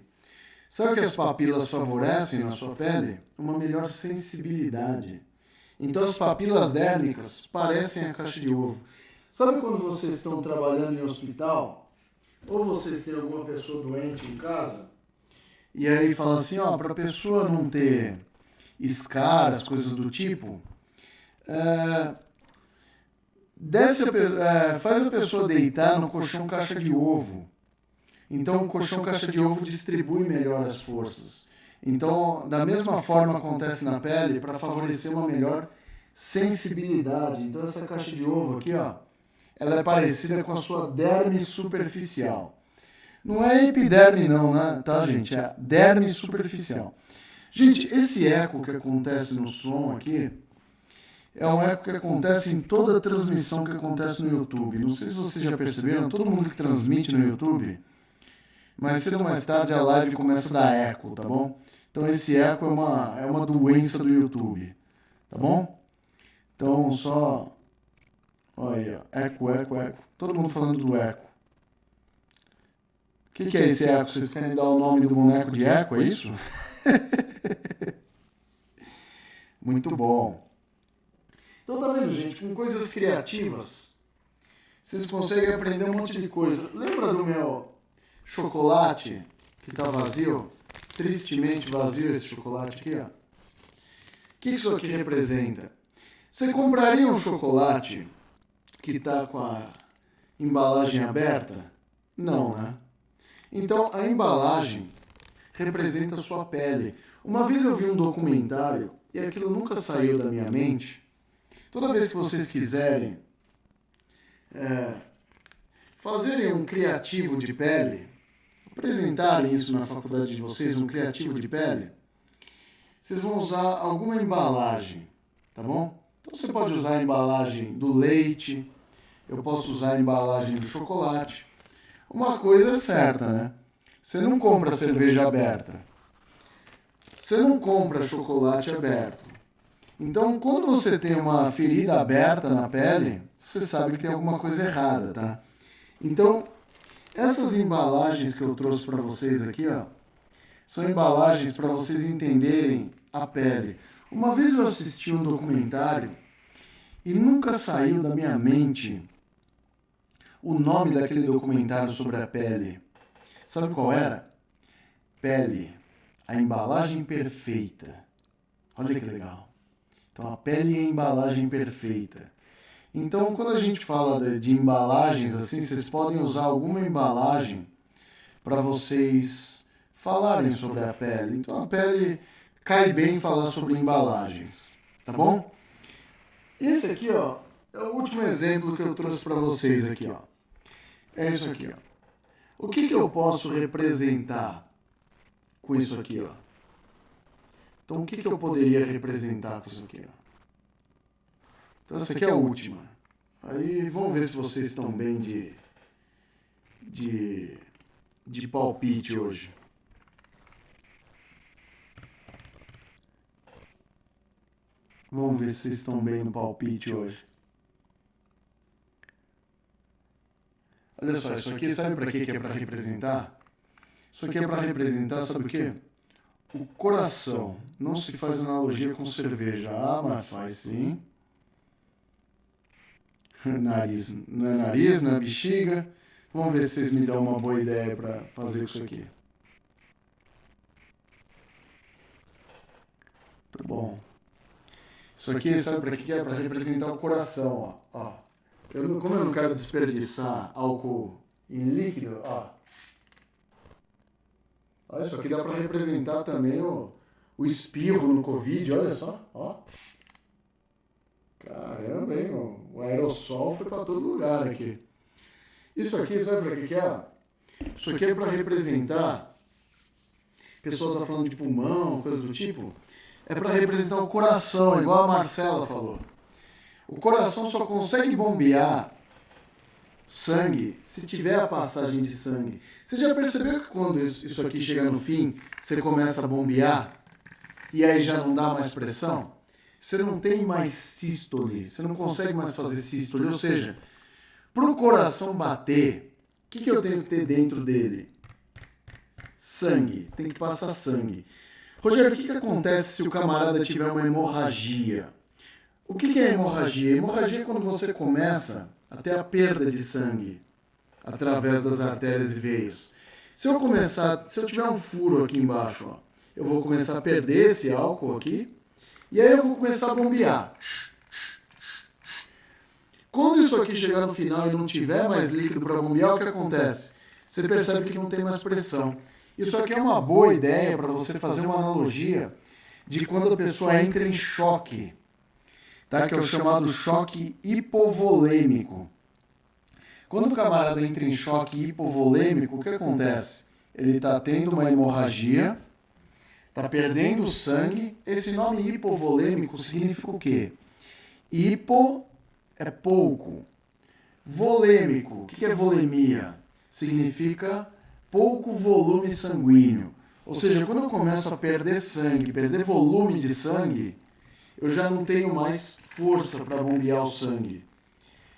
Sabe o que as papilas favorecem na sua pele? Uma melhor sensibilidade. Então as papilas dérmicas parecem a caixa de ovo. Sabe quando vocês estão trabalhando em hospital, ou vocês têm alguma pessoa doente em casa, e aí fala assim, para a pessoa não ter escaras, coisas do tipo, faz a pessoa deitar no colchão caixa de ovo. Então o colchão caixa de ovo distribui melhor as forças. Então, da mesma forma acontece na pele para favorecer uma melhor sensibilidade. Então essa caixa de ovo aqui, ó, ela é parecida com a sua derme superficial. Não é epiderme não, né? Tá, gente? É derme superficial. Gente, esse eco que acontece no som aqui é um eco que acontece em toda a transmissão que acontece no YouTube. Não sei se vocês já perceberam, todo mundo que transmite no YouTube, mais cedo ou mais tarde a live começa a dar eco, tá bom? Então esse eco é uma doença do YouTube, tá bom? Então só... Olha aí, eco, eco, eco. Todo mundo falando do eco. O que é esse eco? Vocês querem dar o nome do boneco de eco, é isso? Muito bom. Então tá vendo, gente? Com coisas criativas, vocês conseguem aprender um monte de coisa. Lembra do meu... chocolate que está vazio, tristemente vazio esse chocolate aqui, ó. O que isso aqui representa? Você compraria um chocolate que está com a embalagem aberta? Não, né? Então, a embalagem representa a sua pele. Uma vez eu vi um documentário, e aquilo nunca saiu da minha mente. Toda vez que vocês quiserem fazerem um criativo de pele, apresentarem isso na faculdade de vocês, um criativo de pele, vocês vão usar alguma embalagem, tá bom? Então você pode usar a embalagem do leite, eu posso usar a embalagem do chocolate. Uma coisa é certa, né? Você não compra cerveja aberta. Você não compra chocolate aberto. Então, quando você tem uma ferida aberta na pele, você sabe que tem alguma coisa errada, tá? Então, essas embalagens que eu trouxe para vocês aqui, ó, são embalagens para vocês entenderem a pele. Uma vez eu assisti um documentário e nunca saiu da minha mente o nome daquele documentário sobre a pele. Sabe qual era? Pele, a embalagem perfeita. Olha que legal. Então, a pele é a embalagem perfeita. Então, quando a gente fala de embalagens assim, vocês podem usar alguma embalagem para vocês falarem sobre a pele. Então, a pele cai bem falar sobre embalagens, tá bom? Esse aqui, ó, é o último exemplo que eu trouxe para vocês aqui, ó. É isso aqui, ó. O que eu posso representar com isso aqui, ó? Então, o que eu poderia representar com isso aqui, ó? Então, essa aqui é a última. Aí, vamos ver se vocês estão bem de palpite hoje. Vamos ver se vocês estão bem no palpite hoje. Olha só, isso aqui sabe para que é para representar? Isso aqui é para representar, sabe o quê? O coração. Não se faz analogia com cerveja. Ah, mas faz sim. Nariz. Não é nariz, não é bexiga. Vamos ver se vocês me dão uma boa ideia para fazer isso aqui. Tá bom. Isso aqui, sabe para que é? Para representar o coração, ó. Como eu não quero desperdiçar álcool em líquido, ó. Olha, isso aqui dá para representar também o espirro no Covid, olha só, ó. Caramba, hein? O aerossol foi para todo lugar aqui. Isso aqui, sabe para que é? Isso aqui é para representar, o pessoal está falando de pulmão, coisa do tipo, é para representar o coração, igual a Marcela falou. O coração só consegue bombear sangue se tiver a passagem de sangue. Você já percebeu que quando isso aqui chega no fim, você começa a bombear e aí já não dá mais pressão? Você não tem mais sístole, você não consegue mais fazer sístole. Ou seja, para o coração bater, o que eu tenho que ter dentro dele? Sangue, tem que passar sangue. Rogério, o que acontece se o camarada tiver uma hemorragia? O que é hemorragia? Hemorragia é quando você começa a ter a perda de sangue através das artérias e veias. Se eu tiver um furo aqui embaixo, ó, eu vou começar a perder esse álcool aqui, e aí eu vou começar a bombear. Quando isso aqui chegar no final e não tiver mais líquido para bombear, o que acontece? Você percebe que não tem mais pressão. Isso aqui é uma boa ideia para você fazer uma analogia de quando a pessoa entra em choque, tá? Que é o chamado choque hipovolêmico. Quando o camarada entra em choque hipovolêmico, o que acontece? Ele está tendo uma hemorragia, está perdendo sangue. Esse nome hipovolêmico significa o quê? Hipo é pouco. Volêmico, o que é volemia? Significa pouco volume sanguíneo. Ou seja, quando eu começo a perder sangue, perder volume de sangue, eu já não tenho mais força para bombear o sangue.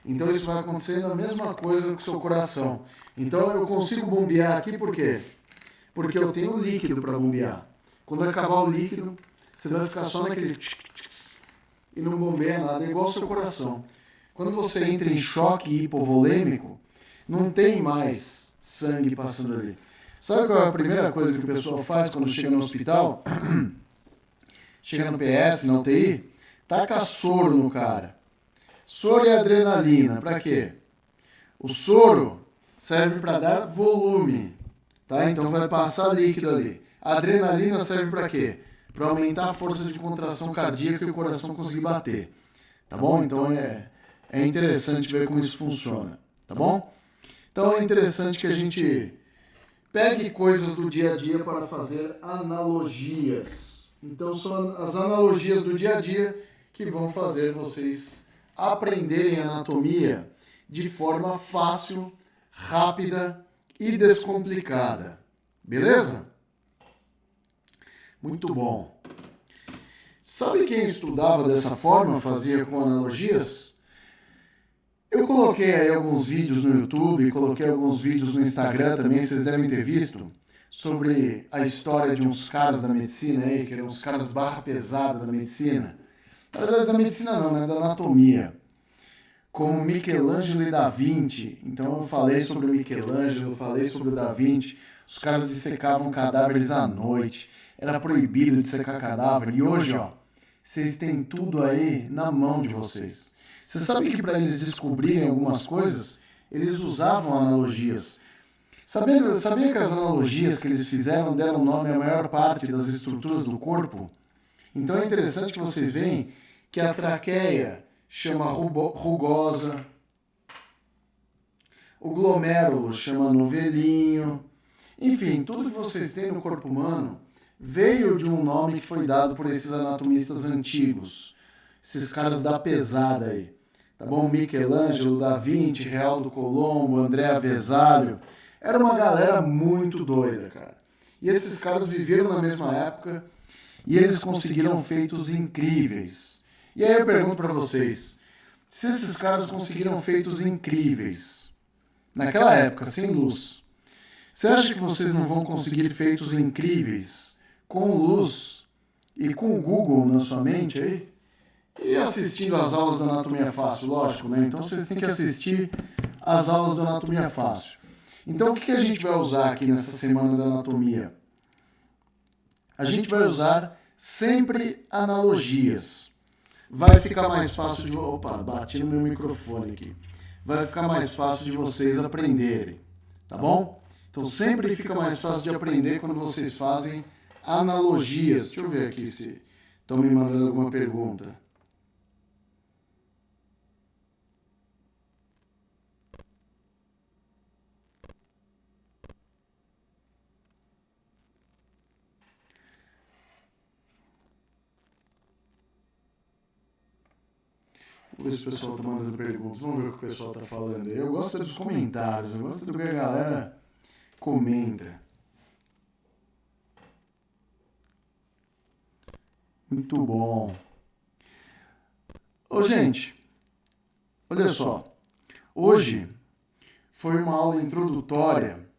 Então isso vai acontecer a mesma coisa com o seu coração. Então eu consigo bombear aqui por quê? Porque eu tenho líquido para bombear. Quando acabar o líquido, você vai ficar só naquele e não bombeia nada, é igual ao seu coração. Quando você entra em choque hipovolêmico, não tem mais sangue passando ali. Sabe qual é a primeira coisa que o pessoal faz quando chega no hospital? Chega no PS, na UTI, taca soro no cara. Soro e adrenalina, pra quê? O soro serve para dar volume, tá? Então vai passar líquido ali. A adrenalina serve para quê? Para aumentar a força de contração cardíaca e o coração conseguir bater, tá bom? Então é interessante ver como isso funciona, tá bom? Então é interessante que a gente pegue coisas do dia a dia para fazer analogias. Então são as analogias do dia a dia que vão fazer vocês aprenderem anatomia de forma fácil, rápida e descomplicada. Beleza? Muito bom. Sabe quem estudava dessa forma, fazia com analogias? Eu coloquei aí alguns vídeos no YouTube, coloquei alguns vídeos no Instagram também, vocês devem ter visto, sobre a história de uns caras da medicina aí, que eram uns caras barra pesada da medicina. Na verdade, da medicina não, né? Da anatomia. Como Michelangelo e Da Vinci. Então eu falei sobre o Michelangelo, falei sobre o Da Vinci. Os caras dissecavam cadáveres à noite. Era proibido dissecar cadáver. E hoje, ó, vocês têm tudo aí na mão de vocês. Você sabe que para eles descobrirem algumas coisas, eles usavam analogias. Sabia que as analogias que eles fizeram deram nome à maior parte das estruturas do corpo? Então é interessante que vocês veem que a traqueia chama rugosa, o glomérulo chama novelinho, enfim, tudo que vocês têm no corpo humano veio de um nome que foi dado por esses anatomistas antigos, esses caras da pesada aí, tá bom? Michelangelo, Da Vinci, Realdo Colombo, André Avesalho, era uma galera muito doida, cara. E esses caras viveram na mesma época e eles conseguiram feitos incríveis. E aí eu pergunto para vocês, se esses caras conseguiram feitos incríveis naquela época, sem luz, você acha que vocês não vão conseguir feitos incríveis com luz e com o Google na sua mente aí? E assistindo às aulas da Anatomia Fácil, lógico, né? Então vocês têm que assistir às aulas da Anatomia Fácil. Então o que a gente vai usar aqui nessa semana da anatomia? A gente vai usar sempre analogias. Vai ficar mais fácil de... Opa, bati no meu microfone aqui. Vai ficar mais fácil de vocês aprenderem, tá bom? Então sempre fica mais fácil de aprender quando vocês fazem analogias. Deixa eu ver aqui se estão me mandando alguma pergunta. Vamos ver se o pessoal está mandando perguntas. Vamos ver o que o pessoal está falando. Eu gosto dos comentários, eu gosto do que a galera comenta. Muito bom. Ô, gente, olha só. Hoje foi uma aula introdutória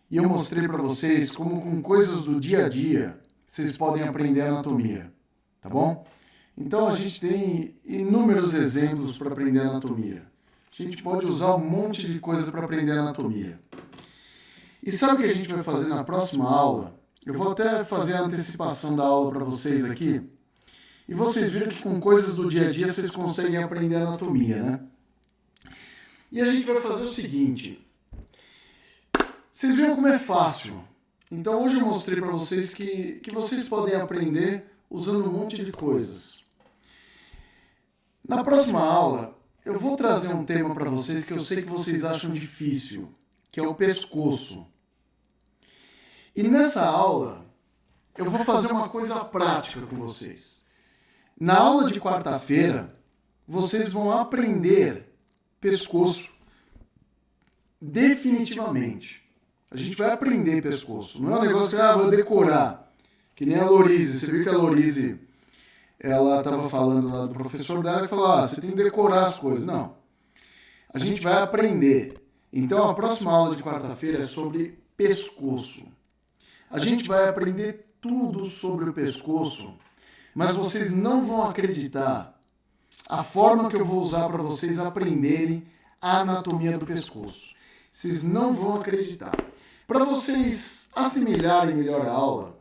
e eu mostrei para vocês como com coisas do dia a dia vocês podem aprender anatomia, tá bom? Então a gente tem inúmeros exemplos para aprender anatomia. A gente pode usar um monte de coisa para aprender anatomia. E sabe o que a gente vai fazer na próxima aula? Eu vou até fazer a antecipação da aula para vocês aqui. E vocês viram que com coisas do dia a dia vocês conseguem aprender anatomia, né? E a gente vai fazer o seguinte. Vocês viram como é fácil. Então hoje eu mostrei para vocês que vocês podem aprender usando um monte de coisas. Na próxima aula, eu vou trazer um tema para vocês que eu sei que vocês acham difícil, que é o pescoço. E nessa aula, eu vou fazer uma coisa prática com vocês. Na aula de quarta-feira, vocês vão aprender pescoço definitivamente. A gente vai aprender pescoço. Não é um negócio que vou decorar. Que nem a Lorise. Você viu que a Lorise, ela estava falando lá do professor dela e falou, você tem que decorar as coisas. Não. A gente vai aprender. Então, a próxima aula de quarta-feira é sobre pescoço. A gente vai aprender tudo sobre o pescoço, mas vocês não vão acreditar a forma que eu vou usar para vocês aprenderem a anatomia do pescoço. Vocês não vão acreditar. Para vocês assimilarem melhor a aula,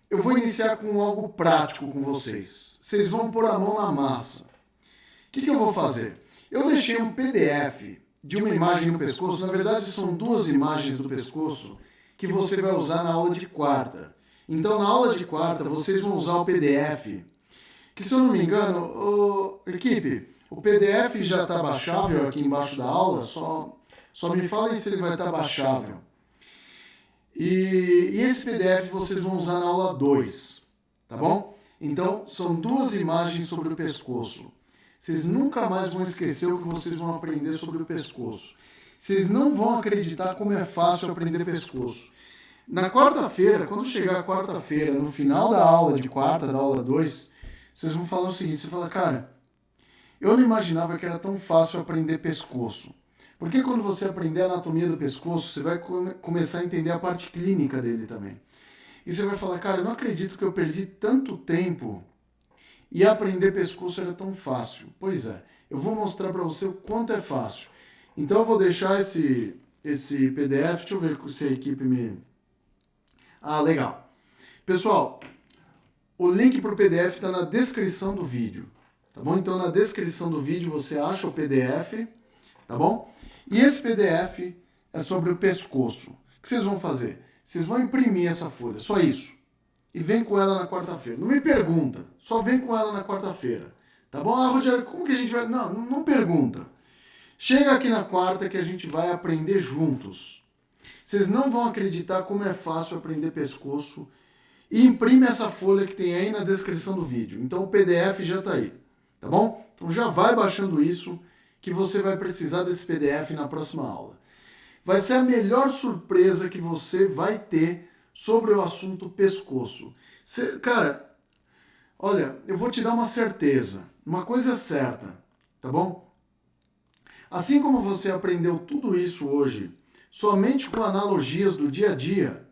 eu vou iniciar com algo prático com vocês. Vocês vão pôr a mão na massa. O que eu vou fazer? Eu deixei um PDF de uma imagem no pescoço. Na verdade, são duas imagens do pescoço que você vai usar na aula de quarta. Então, na aula de quarta, vocês vão usar o PDF. Que, se eu não me engano, equipe, o PDF já está baixável aqui embaixo da aula. Só me falem se ele vai estar baixável. E esse PDF vocês vão usar na aula 2, tá bom? Então, são duas imagens sobre o pescoço. Vocês nunca mais vão esquecer o que vocês vão aprender sobre o pescoço. Vocês não vão acreditar como é fácil aprender pescoço. Na quarta-feira, quando chegar a quarta-feira, no final da aula de quarta, da aula 2, vocês vão falar o seguinte, você fala, cara, eu não imaginava que era tão fácil aprender pescoço. Porque quando você aprender a anatomia do pescoço, você vai começar a entender a parte clínica dele também. E você vai falar, cara, eu não acredito que eu perdi tanto tempo e aprender pescoço era tão fácil. Pois é, eu vou mostrar para você o quanto é fácil. Então eu vou deixar esse PDF, deixa eu ver se a equipe me... Ah, legal. Pessoal, o link para o PDF está na descrição do vídeo, tá bom? Então na descrição do vídeo você acha o PDF, tá bom? E esse PDF é sobre o pescoço. O que vocês vão fazer? Vocês vão imprimir essa folha, só isso. E vem com ela na quarta-feira. Não me pergunta, só vem com ela na quarta-feira. Tá bom? Ah, Rogério, como que a gente vai... Não pergunta. Chega aqui na quarta que a gente vai aprender juntos. Vocês não vão acreditar como é fácil aprender pescoço. E imprime essa folha que tem aí na descrição do vídeo. Então o PDF já está aí. Tá bom? Então já vai baixando isso, que você vai precisar desse PDF na próxima aula. Vai ser a melhor surpresa que você vai ter sobre o assunto pescoço. Cara, olha, eu vou te dar uma certeza. Uma coisa é certa, tá bom? Assim como você aprendeu tudo isso hoje, somente com analogias do dia a dia,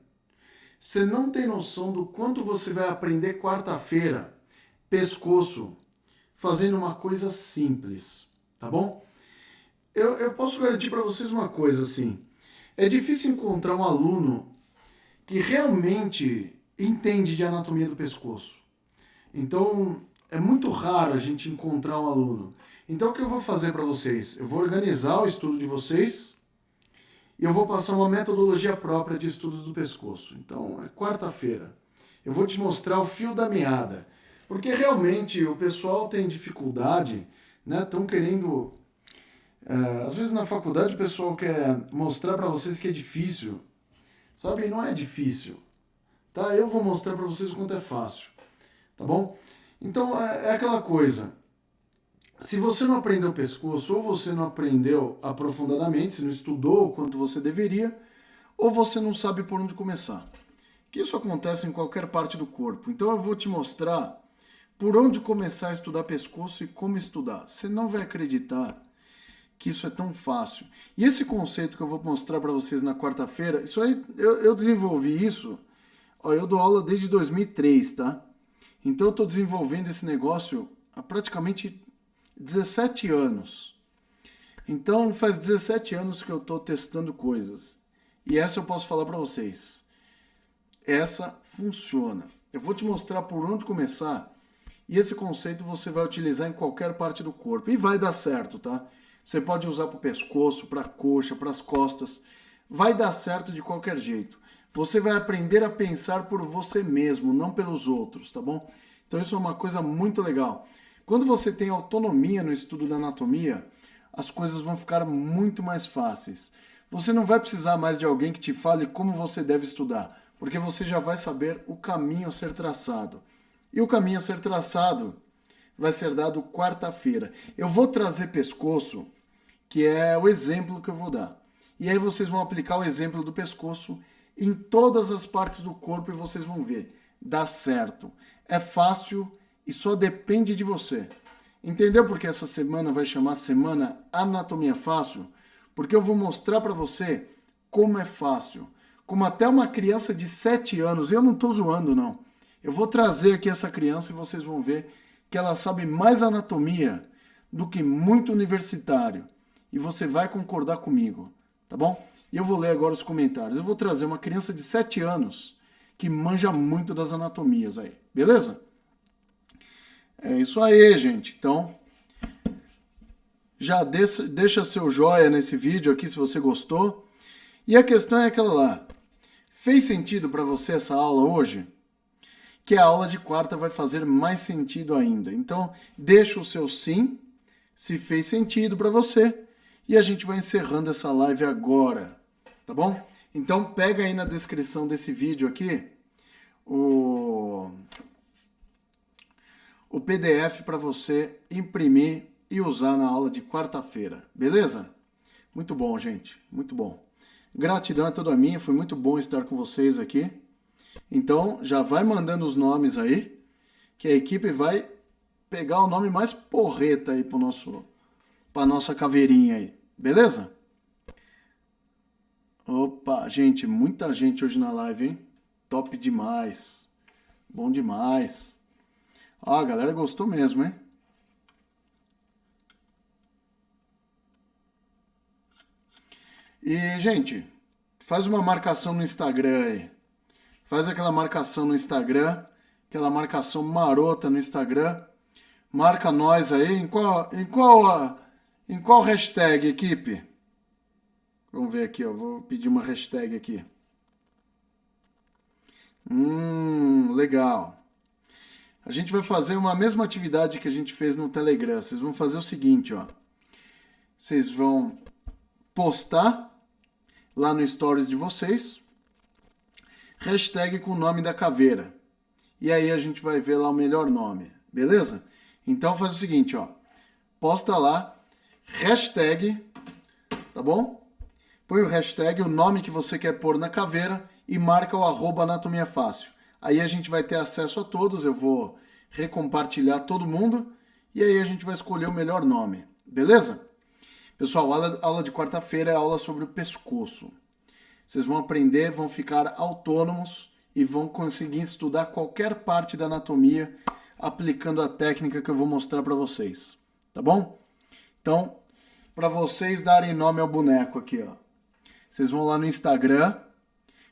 você não tem noção do quanto você vai aprender quarta-feira, pescoço, fazendo uma coisa simples, tá bom? Eu posso garantir para vocês uma coisa assim, é difícil encontrar um aluno que realmente entende de anatomia do pescoço. Então, é muito raro a gente encontrar um aluno. Então, o que eu vou fazer para vocês? Eu vou organizar o estudo de vocês e eu vou passar uma metodologia própria de estudos do pescoço. Então, é quarta-feira. Eu vou te mostrar o fio da meada. Porque realmente o pessoal tem dificuldade, né? Estão querendo... às vezes na faculdade o pessoal quer mostrar para vocês que é difícil. Sabe? Não é difícil. Tá? Eu vou mostrar para vocês o quanto é fácil. Tá bom? Então, é aquela coisa. Se você não aprendeu o pescoço, ou você não aprendeu aprofundadamente, se não estudou o quanto você deveria, ou você não sabe por onde começar. Que isso acontece em qualquer parte do corpo. Então eu vou te mostrar por onde começar a estudar pescoço e como estudar. Você não vai acreditar que isso é tão fácil. E esse conceito que eu vou mostrar para vocês na quarta-feira, isso aí, eu desenvolvi isso, ó, eu dou aula desde 2003, tá? Então eu estou desenvolvendo esse negócio há praticamente 17 anos. Então faz 17 anos que eu estou testando coisas. E essa eu posso falar para vocês. Essa funciona. Eu vou te mostrar por onde começar. E esse conceito você vai utilizar em qualquer parte do corpo. E vai dar certo, tá? Você pode usar para o pescoço, para a coxa, para as costas. Vai dar certo de qualquer jeito. Você vai aprender a pensar por você mesmo, não pelos outros, tá bom? Então isso é uma coisa muito legal. Quando você tem autonomia no estudo da anatomia, as coisas vão ficar muito mais fáceis. Você não vai precisar mais de alguém que te fale como você deve estudar, porque você já vai saber o caminho a ser traçado. E o caminho a ser traçado vai ser dado quarta-feira. Eu vou trazer pescoço, que é o exemplo que eu vou dar. E aí vocês vão aplicar o exemplo do pescoço em todas as partes do corpo e vocês vão ver. Dá certo. É fácil e só depende de você. Entendeu por que essa semana vai chamar Semana Anatomia Fácil? Porque eu vou mostrar para você como é fácil. Como até uma criança de 7 anos, eu não estou zoando não. Eu vou trazer aqui essa criança e vocês vão ver que ela sabe mais anatomia do que muito universitário. e você vai concordar comigo, tá bom? E eu vou ler agora os comentários. Eu vou trazer uma criança de 7 anos que manja muito das anatomias aí, beleza? É isso aí, gente. Então, já deixa seu joia nesse vídeo aqui se você gostou. E a questão é aquela lá. Fez sentido para você essa aula hoje? Que a aula de quarta vai fazer mais sentido ainda. Então, deixa o seu sim, se fez sentido para você. E a gente vai encerrando essa live agora, tá bom? Então, pega aí na descrição desse vídeo aqui o PDF para você imprimir e usar na aula de quarta-feira, beleza? Muito bom, gente, muito bom. Gratidão é toda minha, foi muito bom estar com vocês aqui. Então, já vai mandando os nomes aí, que a equipe vai pegar o nome mais porreta aí para nossa caveirinha aí, beleza? Opa, gente, muita gente hoje na live, hein? Top demais, bom demais. Ah, a galera gostou mesmo, hein? E, gente, faz uma marcação no Instagram aí. Faz aquela marcação no Instagram, aquela marcação marota no Instagram. Marca nós aí. Em qual hashtag, equipe? Vamos ver aqui, ó. Vou pedir uma hashtag aqui. Legal. A gente vai fazer uma mesma atividade que a gente fez no Telegram. Vocês vão fazer o seguinte, ó. Vocês vão postar lá no Stories de vocês, hashtag com o nome da caveira. E aí a gente vai ver lá o melhor nome, beleza? Então faz o seguinte, ó. Posta lá, hashtag, tá bom? Põe o hashtag, o nome que você quer pôr na caveira e marca o @anatomiafácil. Aí a gente vai ter acesso a todos, eu vou recompartilhar todo mundo e aí a gente vai escolher o melhor nome, beleza? Pessoal, a aula de quarta-feira é a aula sobre o pescoço. Vocês vão aprender, vão ficar autônomos e vão conseguir estudar qualquer parte da anatomia aplicando a técnica que eu vou mostrar para vocês, tá bom? Então, para vocês darem nome ao boneco aqui, ó. Vocês vão lá no Instagram,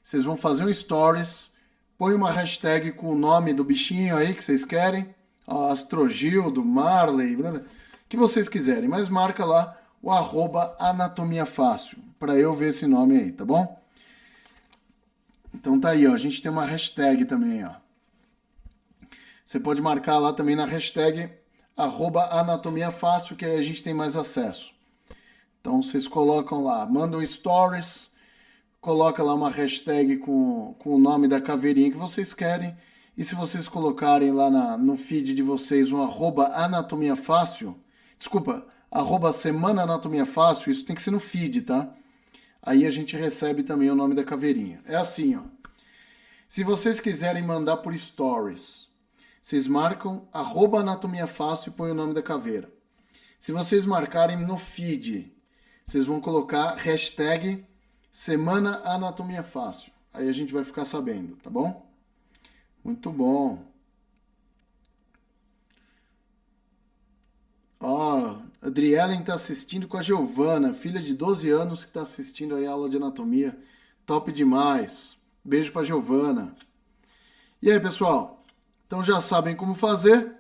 vocês vão fazer um stories, põe uma hashtag com o nome do bichinho aí que vocês querem, ó, Astrogildo, Marley, o que vocês quiserem, mas marca lá o @anatomiafácil, para eu ver esse nome aí, tá bom? Então tá aí, ó, a gente tem uma hashtag também, ó. Você pode marcar lá também na hashtag @anatomiafácil, que aí a gente tem mais acesso. Então vocês colocam lá, mandam stories, coloca lá uma hashtag com o nome da caveirinha que vocês querem, e se vocês colocarem lá no feed de vocês um @anatomiafácil, desculpa, @semana anatomia fácil, isso tem que ser no feed, tá? Aí a gente recebe também o nome da caveirinha. É assim, ó. Se vocês quiserem mandar por stories, vocês marcam @anatomia fácil e põem o nome da caveira. Se vocês marcarem no feed, vocês vão colocar hashtag semana anatomia fácil. Aí a gente vai ficar sabendo, tá bom? Muito bom. Ó, a Adrielen está assistindo com a Giovana, filha de 12 anos que está assistindo aí a aula de anatomia. Top demais. Beijo para Giovana. E aí, pessoal? Então já sabem como fazer.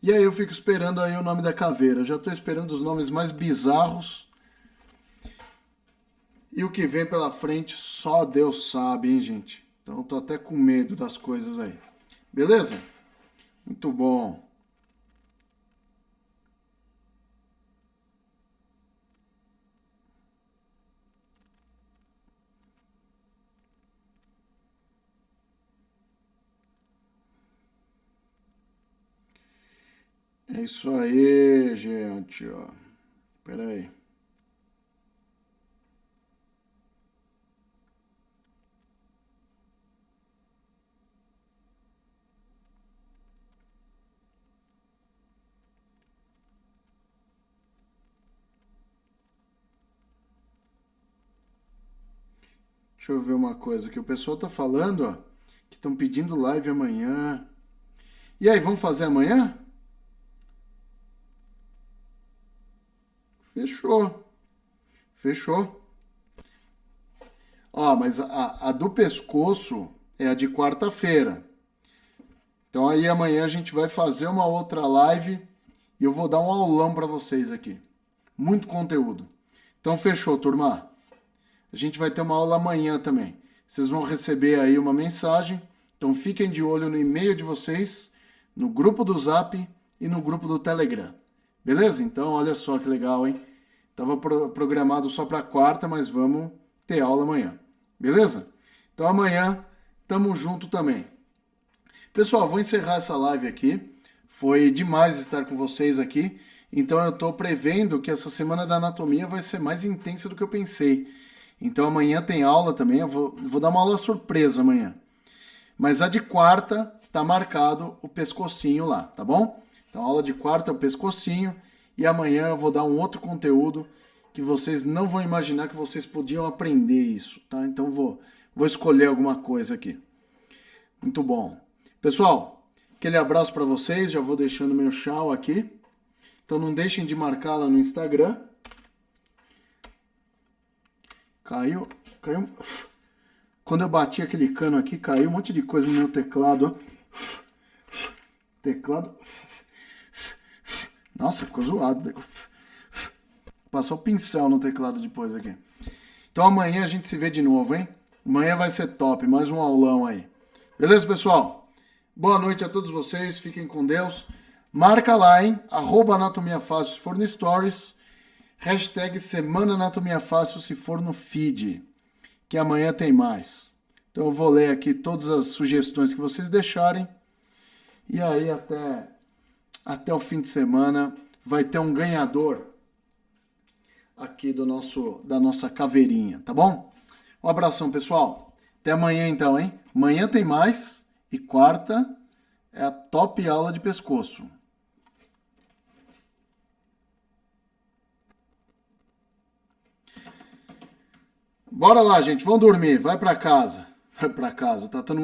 E aí eu fico esperando aí o nome da caveira. Já estou esperando os nomes mais bizarros. E o que vem pela frente só Deus sabe, hein, gente? Então eu tô até com medo das coisas aí. Beleza? Muito bom. É isso aí, gente, ó. Espera aí. Deixa eu ver uma coisa que o pessoal tá falando, ó, que estão pedindo live amanhã. E aí, vamos fazer amanhã? Fechou. Fechou? Ó, mas a do pescoço é a de quarta-feira. Então aí amanhã a gente vai fazer uma outra live e eu vou dar um aulão para vocês aqui. Muito conteúdo. Então fechou, turma. A gente vai ter uma aula amanhã também. Vocês vão receber aí uma mensagem. Então fiquem de olho no e-mail de vocês, no grupo do Zap e no grupo do Telegram. Beleza? Então olha só que legal, hein? Tava programado só para quarta, mas vamos ter aula amanhã. Beleza? Então amanhã tamo junto também. Pessoal, vou encerrar essa live aqui. Foi demais estar com vocês aqui. Então eu estou prevendo que essa semana da anatomia vai ser mais intensa do que eu pensei. Então amanhã tem aula também. Eu vou dar uma aula surpresa amanhã. Mas a de quarta tá marcado o pescocinho lá, tá bom? Então a aula de quarta é o pescocinho. E amanhã eu vou dar um outro conteúdo que vocês não vão imaginar que vocês podiam aprender isso, tá? Então vou escolher alguma coisa aqui. Muito bom. Pessoal, aquele abraço para vocês. Já vou deixando meu tchau aqui. Então não deixem de marcar lá no Instagram. Caiu. Quando eu bati aquele cano aqui, caiu um monte de coisa no meu teclado. Teclado. Nossa, ficou zoado. Passou o pincel no teclado depois aqui. Então amanhã a gente se vê de novo, hein? Amanhã vai ser top, mais um aulão aí. Beleza, pessoal? Boa noite a todos vocês, fiquem com Deus. Marca lá, hein? @AnatomiaFácil se for no Stories. #Semana Anatomia Fácil se for no feed. Que amanhã tem mais. Então eu vou ler aqui todas as sugestões que vocês deixarem. E aí até o fim de semana vai ter um ganhador aqui da nossa caveirinha, tá bom? Um abração, pessoal. Até amanhã então, hein? Amanhã tem mais e quarta é a top aula de pescoço. Bora lá, gente. Vamos dormir. Vai pra casa. Tá todo